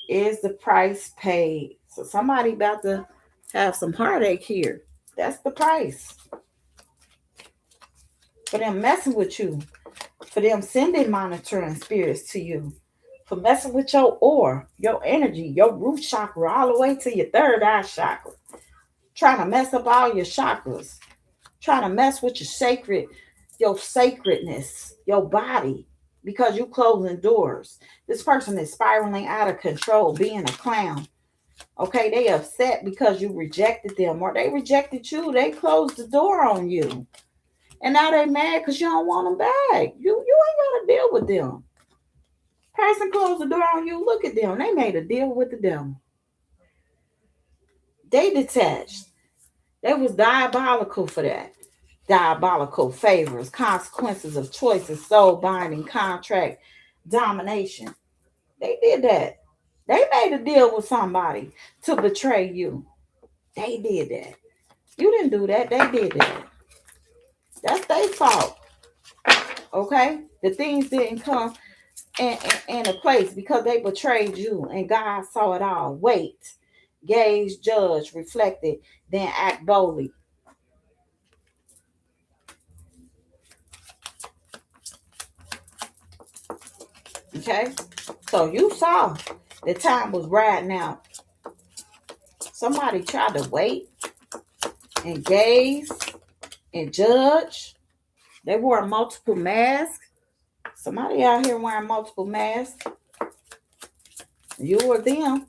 is the price paid. So somebody about to have some heartache here. That's the price for them messing with you, for them sending monitoring spirits to you, for messing with your aura, your energy, your root chakra, all the way to your third eye chakra, trying to mess up all your chakras, trying to mess with your sacredness, your body, because you closing doors. This person is spiraling out of control, being a clown. Okay, they upset because you rejected them or they rejected you. They closed the door on you. And now they mad because you don't want them back. You ain't got to deal with them. Person closed the door on you. Look at them. They made a deal with the devil. They detached. They was diabolical for that. Diabolical favors, consequences of choices, soul binding, contract, domination. They did that. They made a deal with somebody to betray you. They did that. You didn't do that. They did that. That's their fault. Okay? The things didn't come in a place because they betrayed you and God saw it all. Wait, gaze, judge, reflected, then act boldly. Okay? So you saw the time was riding out. Somebody tried to wait and gaze and judge. They wore multiple masks. Somebody out here wearing multiple masks. You or them.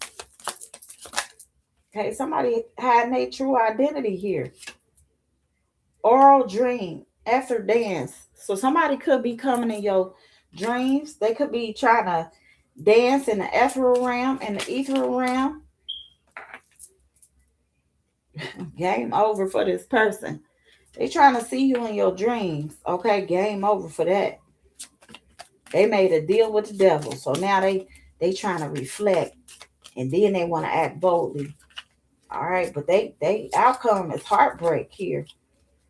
Okay, somebody hiding their true identity here. Oral dream. After dance. So somebody could be coming in your dreams. They could be trying to dance in the ethereal realm and the ethereal realm. Game over for this person. They trying to see you in your dreams. Okay, game over for that. They made a deal with the devil. So now they trying to reflect, and then they want to act boldly. All right, but they outcome is heartbreak here.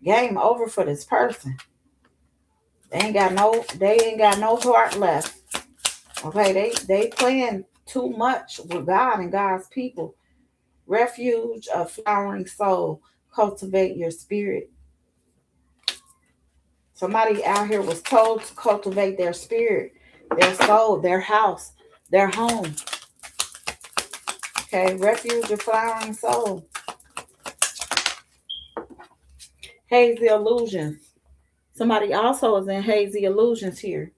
Game over for this person. They ain't got no heart left. Okay, they playing too much with God and God's people. Refuge, a flowering soul. Cultivate your spirit. Somebody out here was told to cultivate their spirit, their soul, their house, their home. Okay, refuge, a flowering soul. Hazy illusions. Somebody also is in hazy illusions here.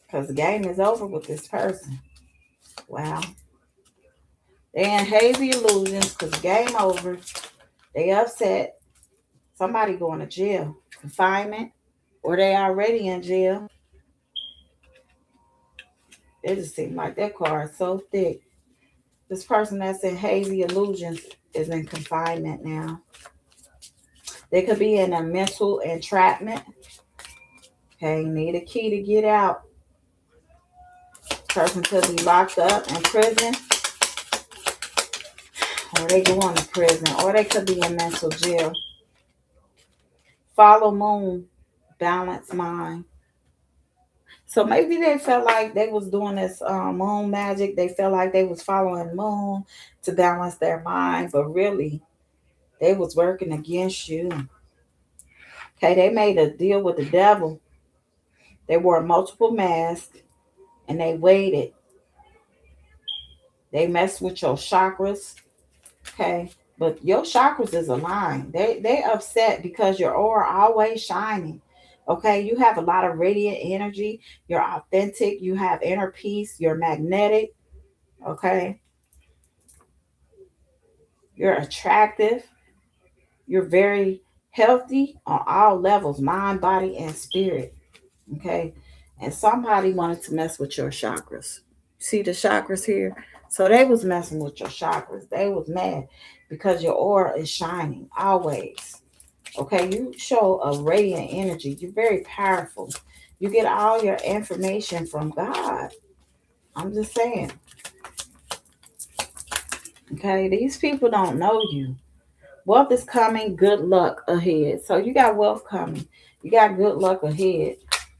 Because the game is over with this person. Wow. They in hazy illusions because game over. They upset. Somebody going to jail. Confinement. Or they already in jail. It just seems like that card is so thick. This person that's in hazy illusions is in confinement now. They could be in a mental entrapment. Okay, need a key to get out. Person could be locked up in prison. Or they going to prison. Or they could be in mental jail. Follow moon. Balance mind. So maybe they felt like they was doing this moon magic. They felt like they was following moon to balance their mind. But really, they was working against you. Okay, they made a deal with the devil. They wore multiple masks and they waited. They messed with your chakras. Okay. But your chakras is aligned. They upset because your aura always shining. Okay. You have a lot of radiant energy. You're authentic. You have inner peace. You're magnetic. Okay. You're attractive. You're very healthy on all levels, mind, body, and spirit. Okay. And somebody wanted to mess with your chakras. See the chakras here? So they was messing with your chakras. They was mad because your aura is shining always. Okay. You show a radiant energy. You're very powerful. You get all your information from God. I'm just saying. Okay. These people don't know you. Wealth is coming, good luck ahead. So you got wealth coming. You got good luck ahead.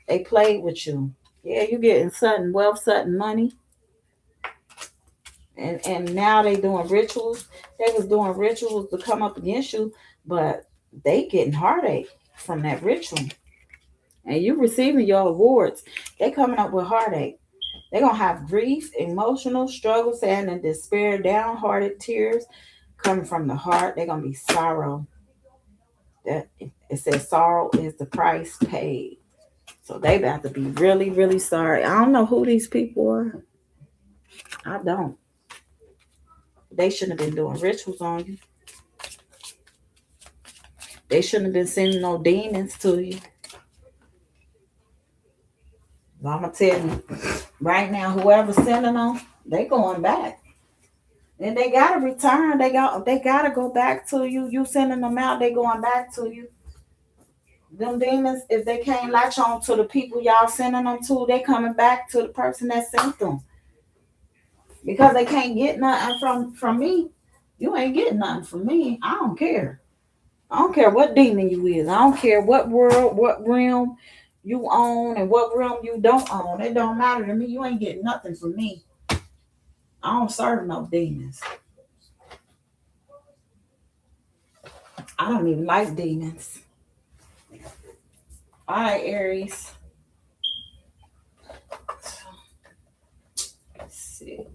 They played with you. Yeah, you getting sudden wealth, sudden money. And now they doing rituals. They was doing rituals to come up against you, but they getting heartache from that ritual. And you receiving your awards. They coming up with heartache. They gonna have grief, emotional struggle, sad and despair, downhearted tears coming from the heart. They gonna be sorrow. That it says sorrow is the price paid. So they about to be really, really sorry. I don't know who these people are. I don't. They shouldn't have been doing rituals on you. They shouldn't have been sending no demons to you. But I'm gonna tell you right now, whoever's sending them, they going back. And they gotta return. They gotta go back to you. You sending them out, they going back to you. Them demons, if they can't latch on to the people y'all sending them to, they coming back to the person that sent them. Because they can't get nothing from me. You ain't getting nothing from me. I don't care. I don't care what demon you is. I don't care what world, what realm you own and what realm you don't own. It don't matter to me. You ain't getting nothing from me. I don't serve no demons. I don't even like demons. All right, Aries. Let's see.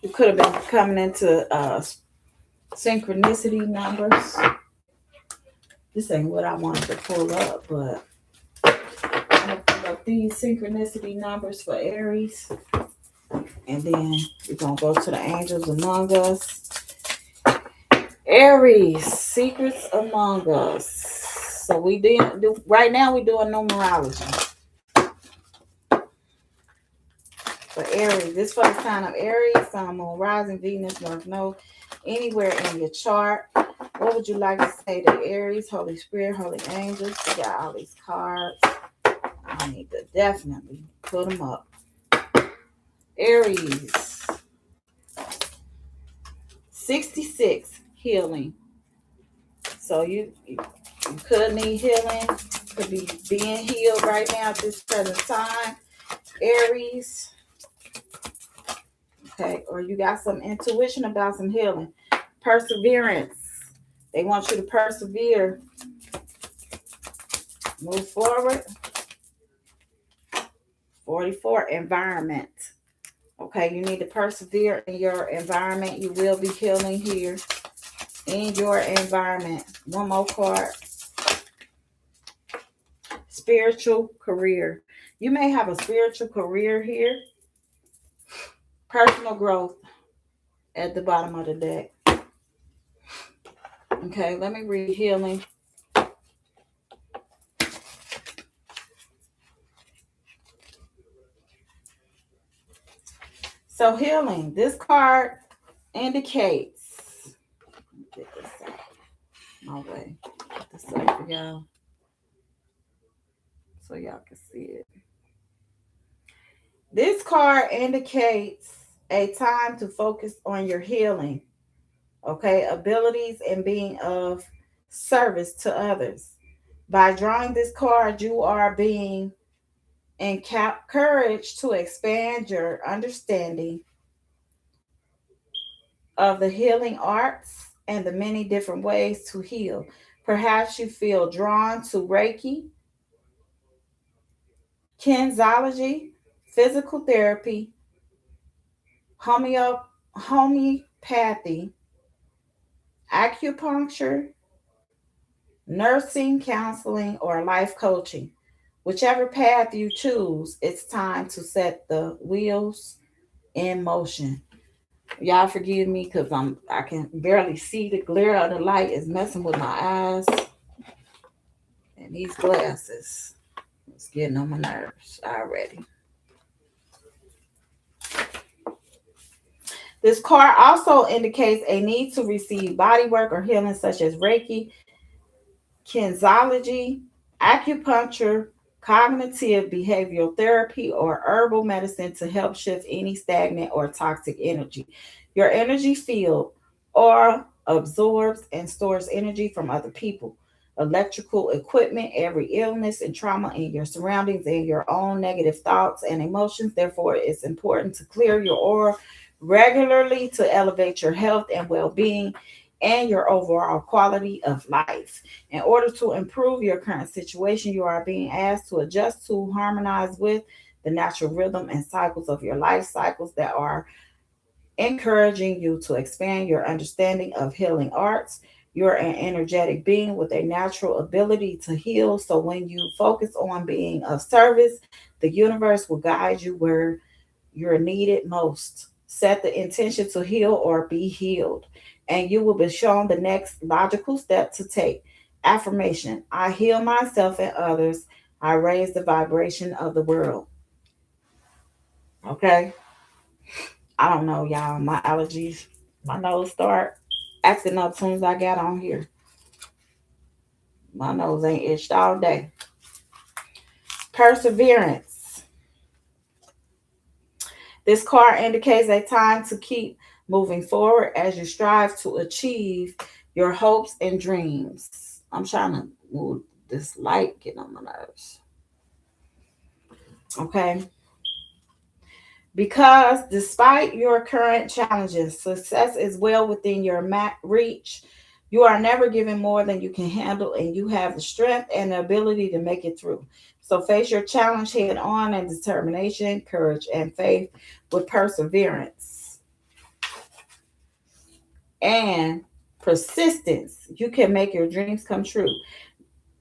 You could have been coming into synchronicity numbers. This ain't what I wanted to pull up, but I'm gonna pull up these synchronicity numbers for Aries. And then we're going to go to the angels among us. Aries, secrets among us. So we did do right now we're doing numerology for Aries. This for the sign of Aries, Sun, Moon, Rising, Venus, North Node, anywhere in your chart. What would you like to say to Aries, Holy Spirit, Holy Angels? We got all these cards. I need to definitely put them up. Aries, 66, healing. So you could need healing, could be being healed right now at this present time. Aries, okay, or you got some intuition about some healing. Perseverance. They want you to persevere, move forward. 44, environment. Okay, you need to persevere in your environment. You will be healing here in your environment. One more card. Spiritual career. You may have a spiritual career here. Personal growth at the bottom of the deck. Okay, let me read healing. So healing, this card indicates, get this out my way, get this up for y'all so y'all can see it. This card indicates a time to focus on your healing, okay, abilities and being of service to others. By drawing this card, you are being encouraged to expand your understanding of the healing arts and the many different ways to heal. Perhaps you feel drawn to Reiki, kinesiology, physical therapy, homeopathy, acupuncture, nursing, counseling, or life coaching. Whichever path you choose, it's time to set the wheels in motion. Y'all forgive me because I can barely see. The glare of the light is messing with my eyes. And these glasses, it's getting on my nerves already. This card also indicates a need to receive body work or healing such as Reiki, kinesiology, acupuncture, cognitive behavioral therapy, or herbal medicine to help shift any stagnant or toxic energy. Your energy field or absorbs and stores energy from other people, electrical equipment, every illness and trauma in your surroundings, and your own negative thoughts and emotions. Therefore, it's important to clear your aura regularly to elevate your health and well being and your overall quality of life. In order to improve your current situation, you are being asked to adjust to harmonize with the natural rhythm and cycles of your life cycles that are encouraging you to expand your understanding of healing arts. You're an energetic being with a natural ability to heal. So when you focus on being of service, the universe will guide you where you're needed most. Set the intention to heal or be healed, and you will be shown the next logical step to take. Affirmation: I heal myself and others. I raise the vibration of the world. Okay? I don't know, y'all. My allergies, my nose start acting up as soon as I got on here. My nose ain't itched all day. Perseverance. This card indicates a time to keep moving forward as you strive to achieve your hopes and dreams. I'm trying to move this light, getting on my nerves. Okay. Because despite your current challenges, success is well within your reach. You are never given more than you can handle, and you have the strength and the ability to make it through. So face your challenge head on and determination, courage, and faith with perseverance and persistence. You can make your dreams come true.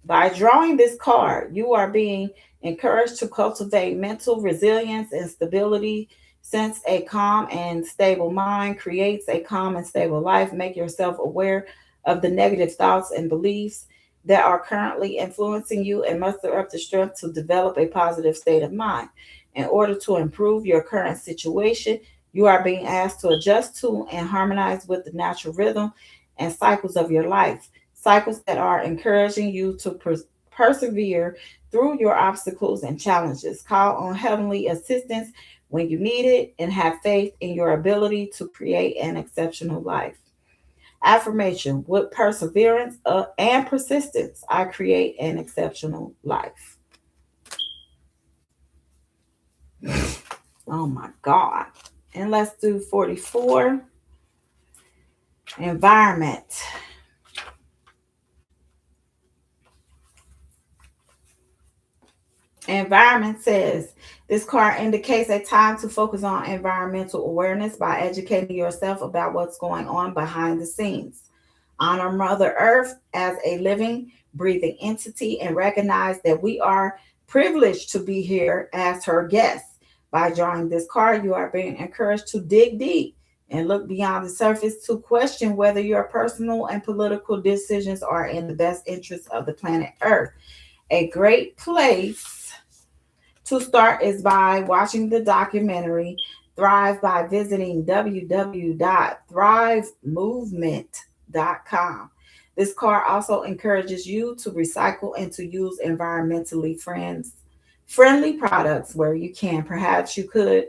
By drawing this card, you are being encouraged to cultivate mental resilience and stability Since a calm and stable mind creates a calm and stable life, make yourself aware of the negative thoughts and beliefs that are currently influencing you and muster up the strength to develop a positive state of mind. In order to improve your current situation, you are being asked to adjust to and harmonize with the natural rhythm and cycles of your life, cycles that are encouraging you to persevere through your obstacles and challenges. Call on heavenly assistance when you need it and have faith in your ability to create an exceptional life. Affirmation: with perseverance and persistence, I create an exceptional life. Oh my God. And let's do 44, environment. Environment says this card indicates a time to focus on environmental awareness by educating yourself about what's going on behind the scenes. Honor Mother Earth as a living, breathing entity and recognize that we are privileged to be here as her guests. By drawing this card, you are being encouraged to dig deep and look beyond the surface to question whether your personal and political decisions are in the best interest of the planet Earth. A great place to start is by watching the documentary Thrive by visiting www.thrivemovement.com. This card also encourages you to recycle and to use environmentally friendly products where you can. Perhaps you could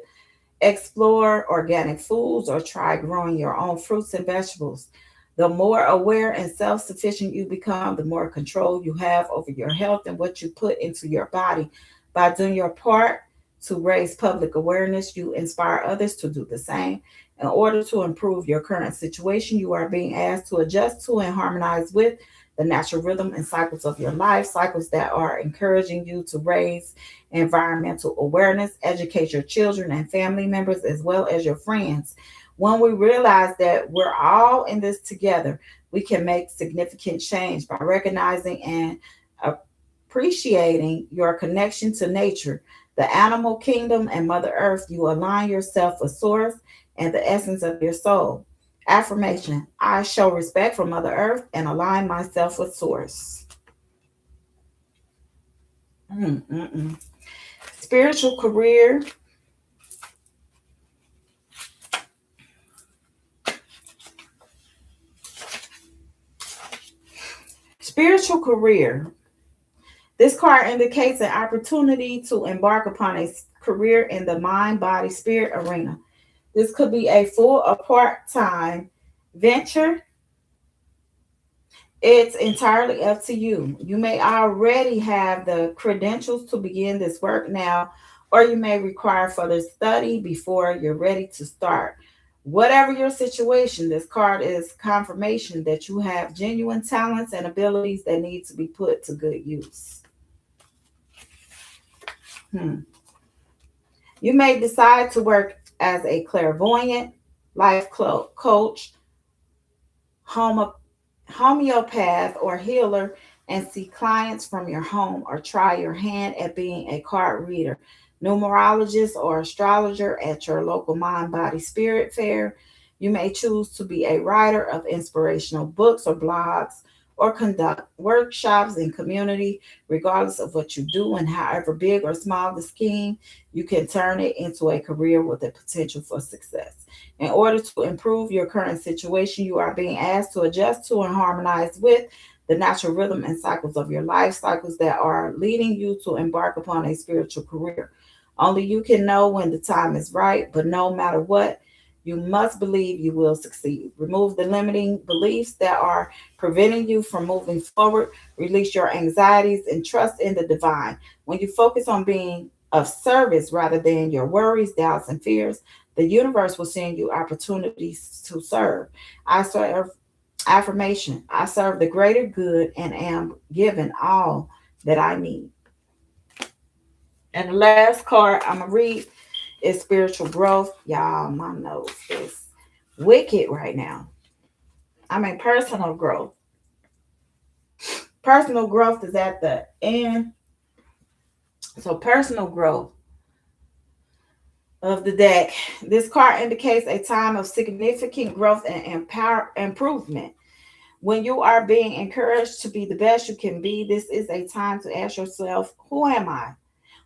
explore organic foods or try growing your own fruits and vegetables. The more aware and self sufficient you become, the more control you have over your health and what you put into your body. By doing your part to raise public awareness, you inspire others to do the same. In order to improve your current situation, you are being asked to adjust to and harmonize with the natural rhythm and cycles of your life, cycles that are encouraging you to raise environmental awareness, educate your children and family members as well as your friends. When we realize that we're all in this together, we can make significant change by recognizing and appreciating your connection to nature, the animal kingdom, and Mother Earth. You align yourself with Source and the essence of your soul. Affirmation: I show respect for Mother Earth and align myself with Source. Mm-mm-mm. Spiritual career. Spiritual career. This card indicates an opportunity to embark upon a career in the mind, body, spirit arena. This could be a full or part time venture. It's entirely up to you. You may already have the credentials to begin this work now, or you may require further study before you're ready to start. Whatever your situation, this card is confirmation that you have genuine talents and abilities that need to be put to good use. Hmm. You may decide to work as a clairvoyant, life coach, homo- homeopath, or healer and see clients from your home, or try your hand at being a card reader, numerologist, or astrologer at your local mind, body, spirit fair. You may choose to be a writer of inspirational books or blogs, or conduct workshops in community. Regardless of what you do and however big or small the scheme, you can turn it into a career with the potential for success. In order to improve your current situation, you are being asked to adjust to and harmonize with the natural rhythm and cycles of your life, cycles that are leading you to embark upon a spiritual career. Only you can know when the time is right, but no matter what, you must believe you will succeed. Remove the limiting beliefs that are preventing you from moving forward. Release your anxieties and trust in the divine. When you focus on being of service rather than your worries, doubts, and fears, the universe will send you opportunities to serve. I serve affirmation. I serve the greater good and am given all that I need. And the last card I'm gonna read is spiritual growth. Y'all, my nose is wicked right now. I mean personal growth. Personal growth is at the end. So personal growth. of the deck. This card indicates a time of significant growth and empower improvement. When you are being encouraged to be the best you can be, this is a time to ask yourself, who am I?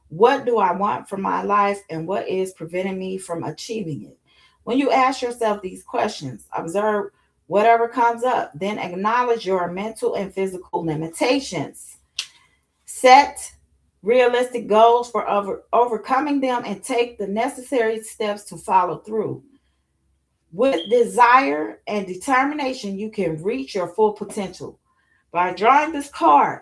What do I want from my life, and what is preventing me from achieving it? When you ask yourself these questions, observe whatever comes up, then acknowledge your mental and physical limitations. Set realistic goals for overcoming them and take the necessary steps to follow through. With desire and determination, you can reach your full potential. By drawing this card,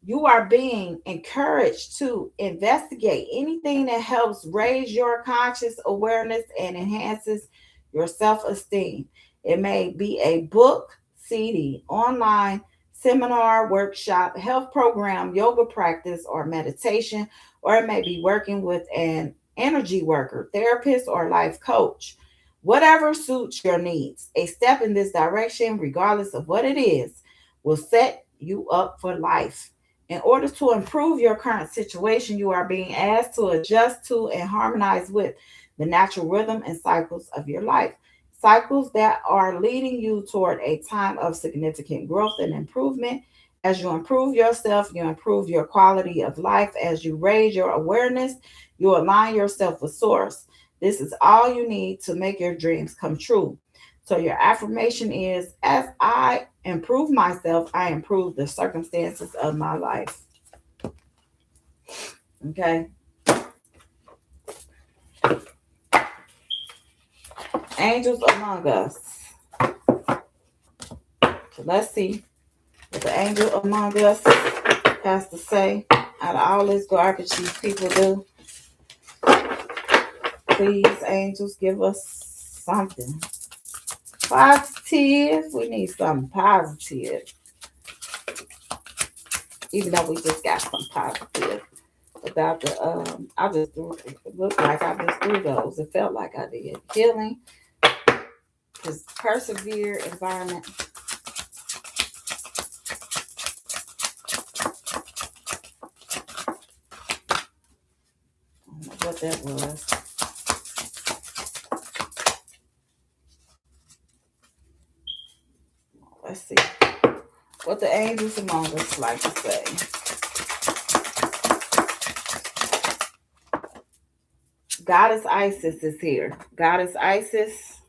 you are being encouraged to investigate anything that helps raise your conscious awareness and enhances your self esteem. It may be a book, CD, online, seminar, workshop, health program, yoga practice, or meditation, or it may be working with an energy worker, therapist, or life coach. Whatever suits your needs, a step in this direction, regardless of what it is, will set you up for life. In order to improve your current situation, you are being asked to adjust to and harmonize with the natural rhythm and cycles of your life. Cycles that are leading you toward a time of significant growth and improvement. As you improve yourself, you improve your quality of life. As you raise your awareness, you align yourself with Source. This is all you need to make your dreams come true. So, your affirmation is, as I improve myself, I improve the circumstances of my life. Okay. Angels among us. So, let's see what the angel among us has to say out of all this garbage these people do. Please, angels, give us something positive. We need something positive. Even though we just got some positive about the I just threw it looked like I just threw those. It felt like I did. Healing, persevere, environment. I don't know what that was. Let's see what the angels among us like to say. Goddess Isis is here. Goddess Isis,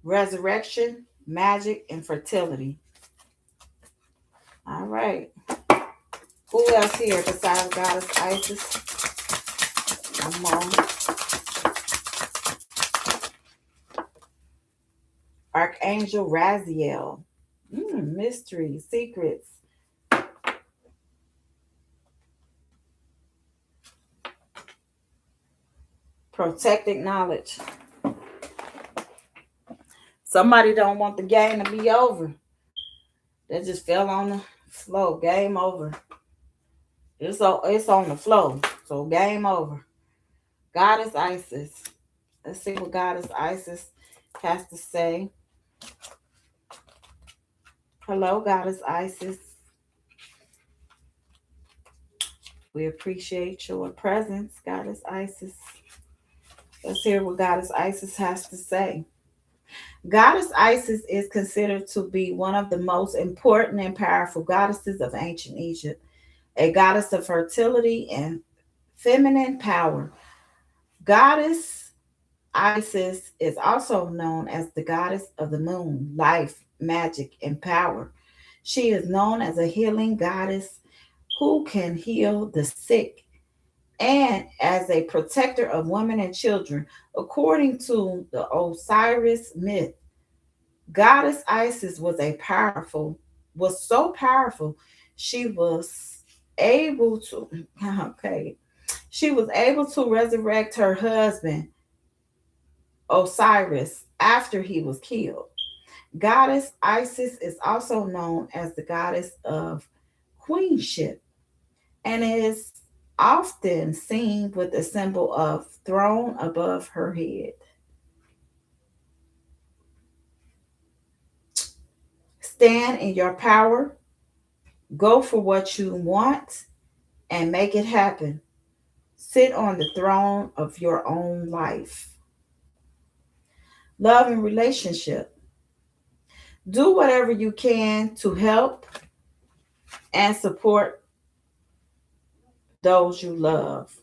resurrection, magic, and fertility. All right. Who else here besides Goddess Isis? Come on. Archangel Raziel. Mystery, secrets. Protected knowledge. Somebody don't want the game to be over. They just fell on the floor. Game over. It's on the floor. So game over. Goddess Isis. Let's see what Goddess Isis has to say. Hello, Goddess Isis. We appreciate your presence, Goddess Isis. Let's hear what Goddess Isis has to say. Goddess Isis is considered to be one of the most important and powerful goddesses of ancient Egypt, a goddess of fertility and feminine power. Goddess Isis is also known as the goddess of the moon, life, magic, and power. She is known as a healing goddess who can heal the sick and as a protector of women and children. According to the Osiris myth, Goddess Isis was so powerful, she was able to, okay, she was able to resurrect her husband, Osiris, after he was killed. Goddess Isis is also known as the goddess of queenship and is often seen with a symbol of throne above her head. Stand in your power, go for what you want, and make it happen. Sit on the throne of your own life. Love and relationship. Do whatever you can to help and support those you love.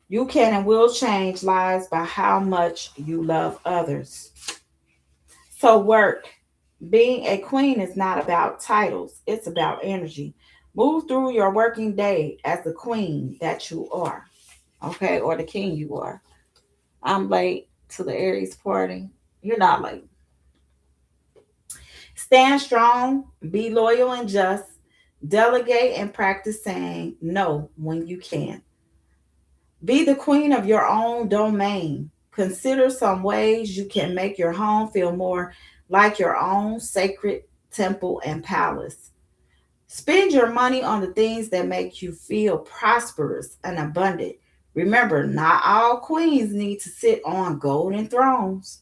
You can and will change lives by how much you love others. So, work. Being a queen is not about titles, it's about energy. Move through your working day as the queen that you are, okay, or the king you are. I'm late to the Aries party. You're not late. Stand strong, be loyal and just, delegate and practice saying no when you can. Be the queen of your own domain. Consider some ways you can make your home feel more like your own sacred temple and palace. Spend your money on the things that make you feel prosperous and abundant. Remember, not all queens need to sit on golden thrones.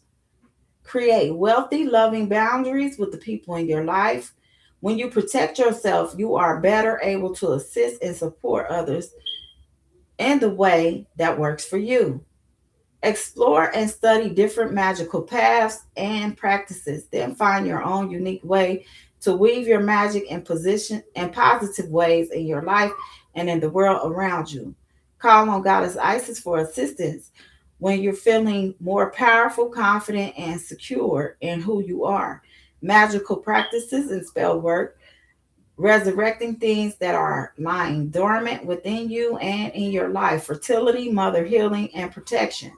Create wealthy, loving boundaries with the people in your life. When you protect yourself, you are better able to assist and support others in the way that works for you. Explore and study different magical paths and practices. Then find your own unique way to weave your magic in position and positive ways in your life and in the world around you. Call on Goddess Isis for assistance when you're feeling more powerful, confident, and secure in who you are. Magical practices and spell work, resurrecting things that are lying dormant within you and in your life, fertility, mother healing, and protection.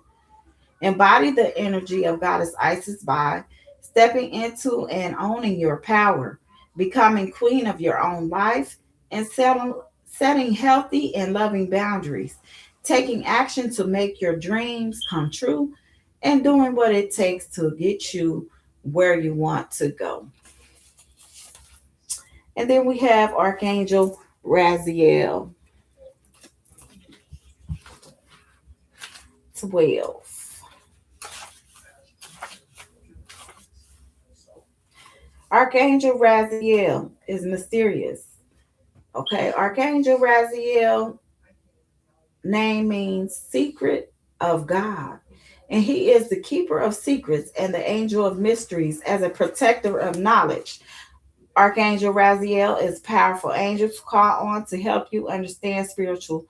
Embody the energy of Goddess Isis by stepping into and owning your power, becoming queen of your own life, and setting healthy and loving boundaries, taking action to make your dreams come true, and doing what it takes to get you where you want to go. And then we have Archangel Raziel, 12. Archangel Raziel is mysterious. Okay, Archangel Raziel name means secret of God. And he is the keeper of secrets and the angel of mysteries as a protector of knowledge. Archangel Raziel is powerful angel to call on to help you understand spiritual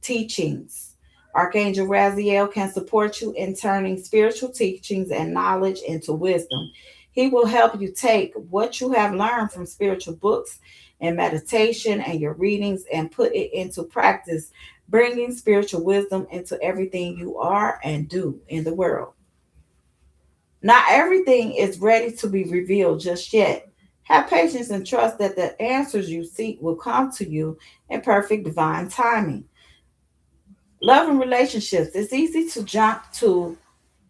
teachings. Archangel Raziel can support you in turning spiritual teachings and knowledge into wisdom. He will help you take what you have learned from spiritual books and meditation and your readings and put it into practice, bringing spiritual wisdom into everything you are and do in the world. Not everything is ready to be revealed just yet. Have patience and trust that the answers you seek will come to you in perfect divine timing. Love and relationships. It's easy to jump to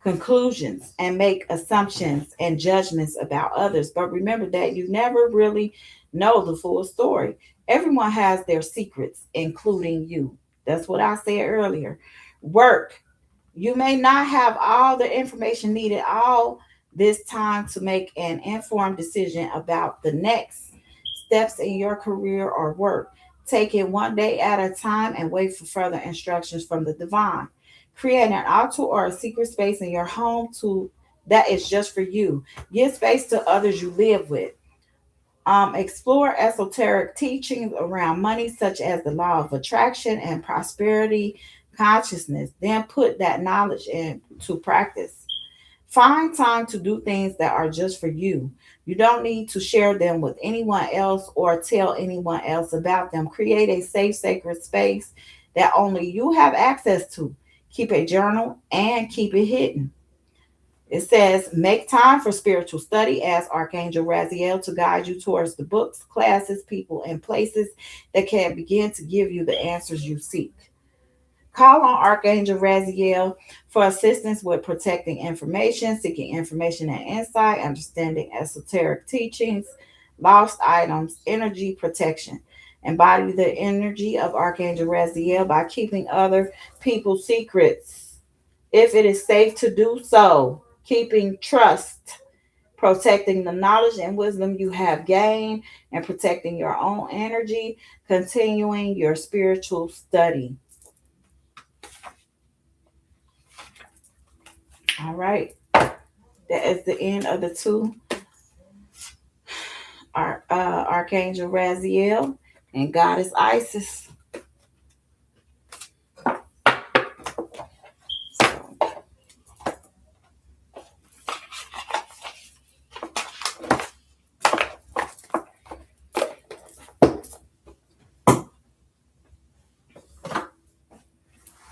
conclusions and make assumptions and judgments about others, but remember that you never really know the full story. Everyone has their secrets, including you. That's what I said earlier. Work. You may not have all the information needed all this time to make an informed decision about the next steps in your career or work. Take it one day at a time and wait for further instructions from the divine. Create an altar or a secret space in your home to that is just for you. Give space to others you live with. Explore esoteric teachings around money, such as the law of attraction and prosperity consciousness. Then put that knowledge into practice. Find time to do things that are just for you. You don't need to share them with anyone else or tell anyone else about them. Create a safe, sacred space that only you have access to. Keep a journal and keep it hidden. It says, make time for spiritual study. Ask Archangel Raziel to guide you towards the books, classes, people, and places that can begin to give you the answers you seek. Call on Archangel Raziel for assistance with protecting information, seeking information and insight, understanding esoteric teachings, lost items, energy protection. Embody the energy of Archangel Raziel by keeping other people's secrets if it is safe to do so, keeping trust, protecting the knowledge and wisdom you have gained, and protecting your own energy, continuing your spiritual study. All right. That is the end of the two Archangel Raziel and Goddess Isis.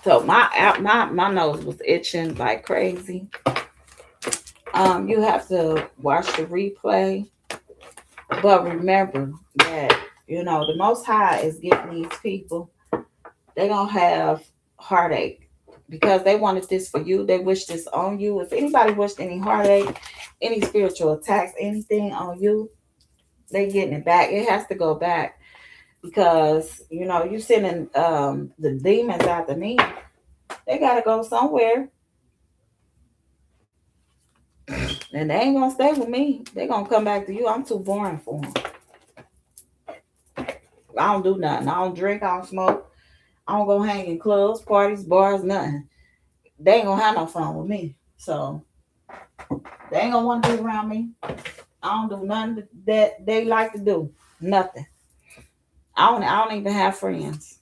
So my nose was itching like crazy. You have to watch the replay, but remember that the Most High is getting these people. They gonna have heartache because they wanted this for you. They wish this on you. If anybody wished any heartache, any spiritual attacks, anything on you, they getting it back. It has to go back because you sending the demons after me. They gotta go somewhere, and they ain't gonna stay with me. They gonna come back to you. I'm too boring for them. I don't do nothing. I don't drink. I don't smoke. I don't go hang in clubs, parties, bars, nothing. They ain't gonna have no fun with me. So they ain't gonna want to be around me. I don't do nothing that they like to do. Nothing. I don't even have friends.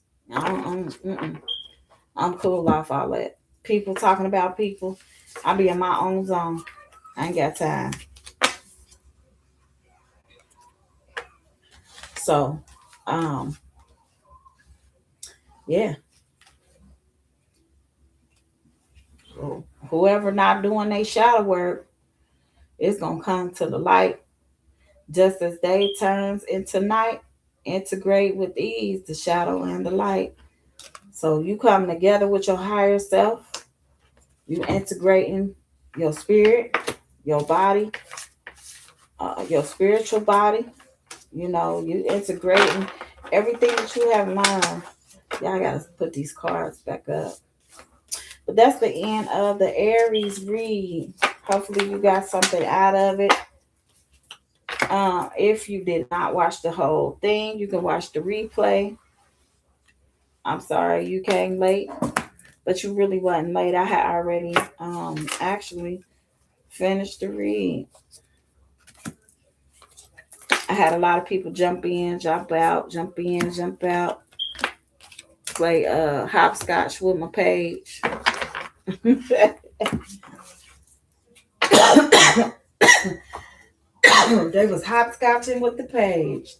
I'm cool off all that. People talking about people. I be in my own zone. I ain't got time. So, um, yeah. Whoever not doing their shadow work, it's gonna come to the light. Just as day turns into night, integrate with ease the shadow and the light. So you come together with your higher self. You integrating your spirit, your body, your spiritual body. You integrating everything that you have in mind. Y'all gotta put these cards back up. But that's the end of the Aries read. Hopefully you got something out of it. If you did not watch the whole thing, you can watch the replay. I'm sorry you came late, but you really wasn't late. I had already actually finished the read. I had a lot of people jump in, jump out, jump in, jump out, play hopscotch with my page. They was hopscotching with the page.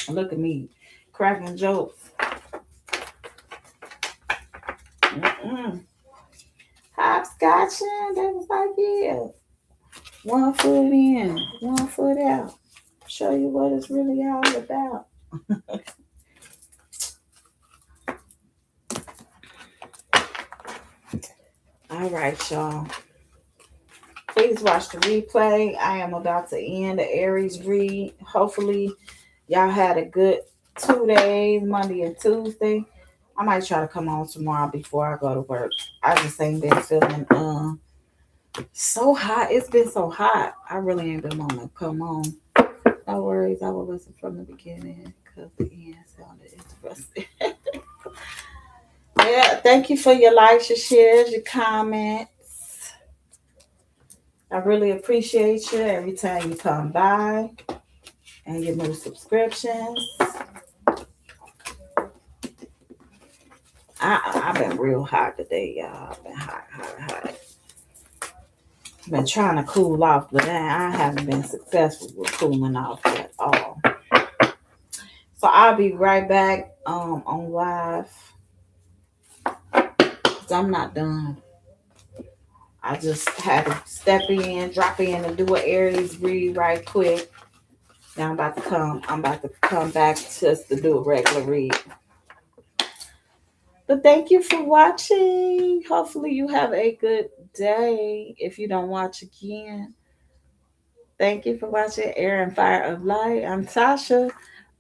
Look at me, cracking jokes. Mm-mm. Hopscotching. They was like, yeah, 1 foot in, 1 foot out. Show you what it's really all about. All right, y'all. Please watch the replay. I am about to end the Aries read. Hopefully, y'all had a good 2 days, Monday and Tuesday. I might try to come on tomorrow before I go to work. I just ain't been feeling so hot. It's been so hot. I really ain't been wanting to come on. No worries. I will listen from the beginning because the end sounded interesting. Yeah, thank you for your likes, your shares, your comments. I really appreciate you every time you come by and your new subscriptions. I've been real hot today, y'all. I've been hot. Been trying to cool off, but I haven't been successful with cooling off at all. So I'll be right back on live. I'm not done. I just had to step in, drop in, and do an Aries read right quick. Now I'm about to come back just to do a regular read. But thank you for watching. Hopefully you have a good day. If you don't watch again, thank you for watching Air and Fire of Light. I'm Tasha.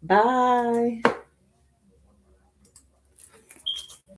Bye.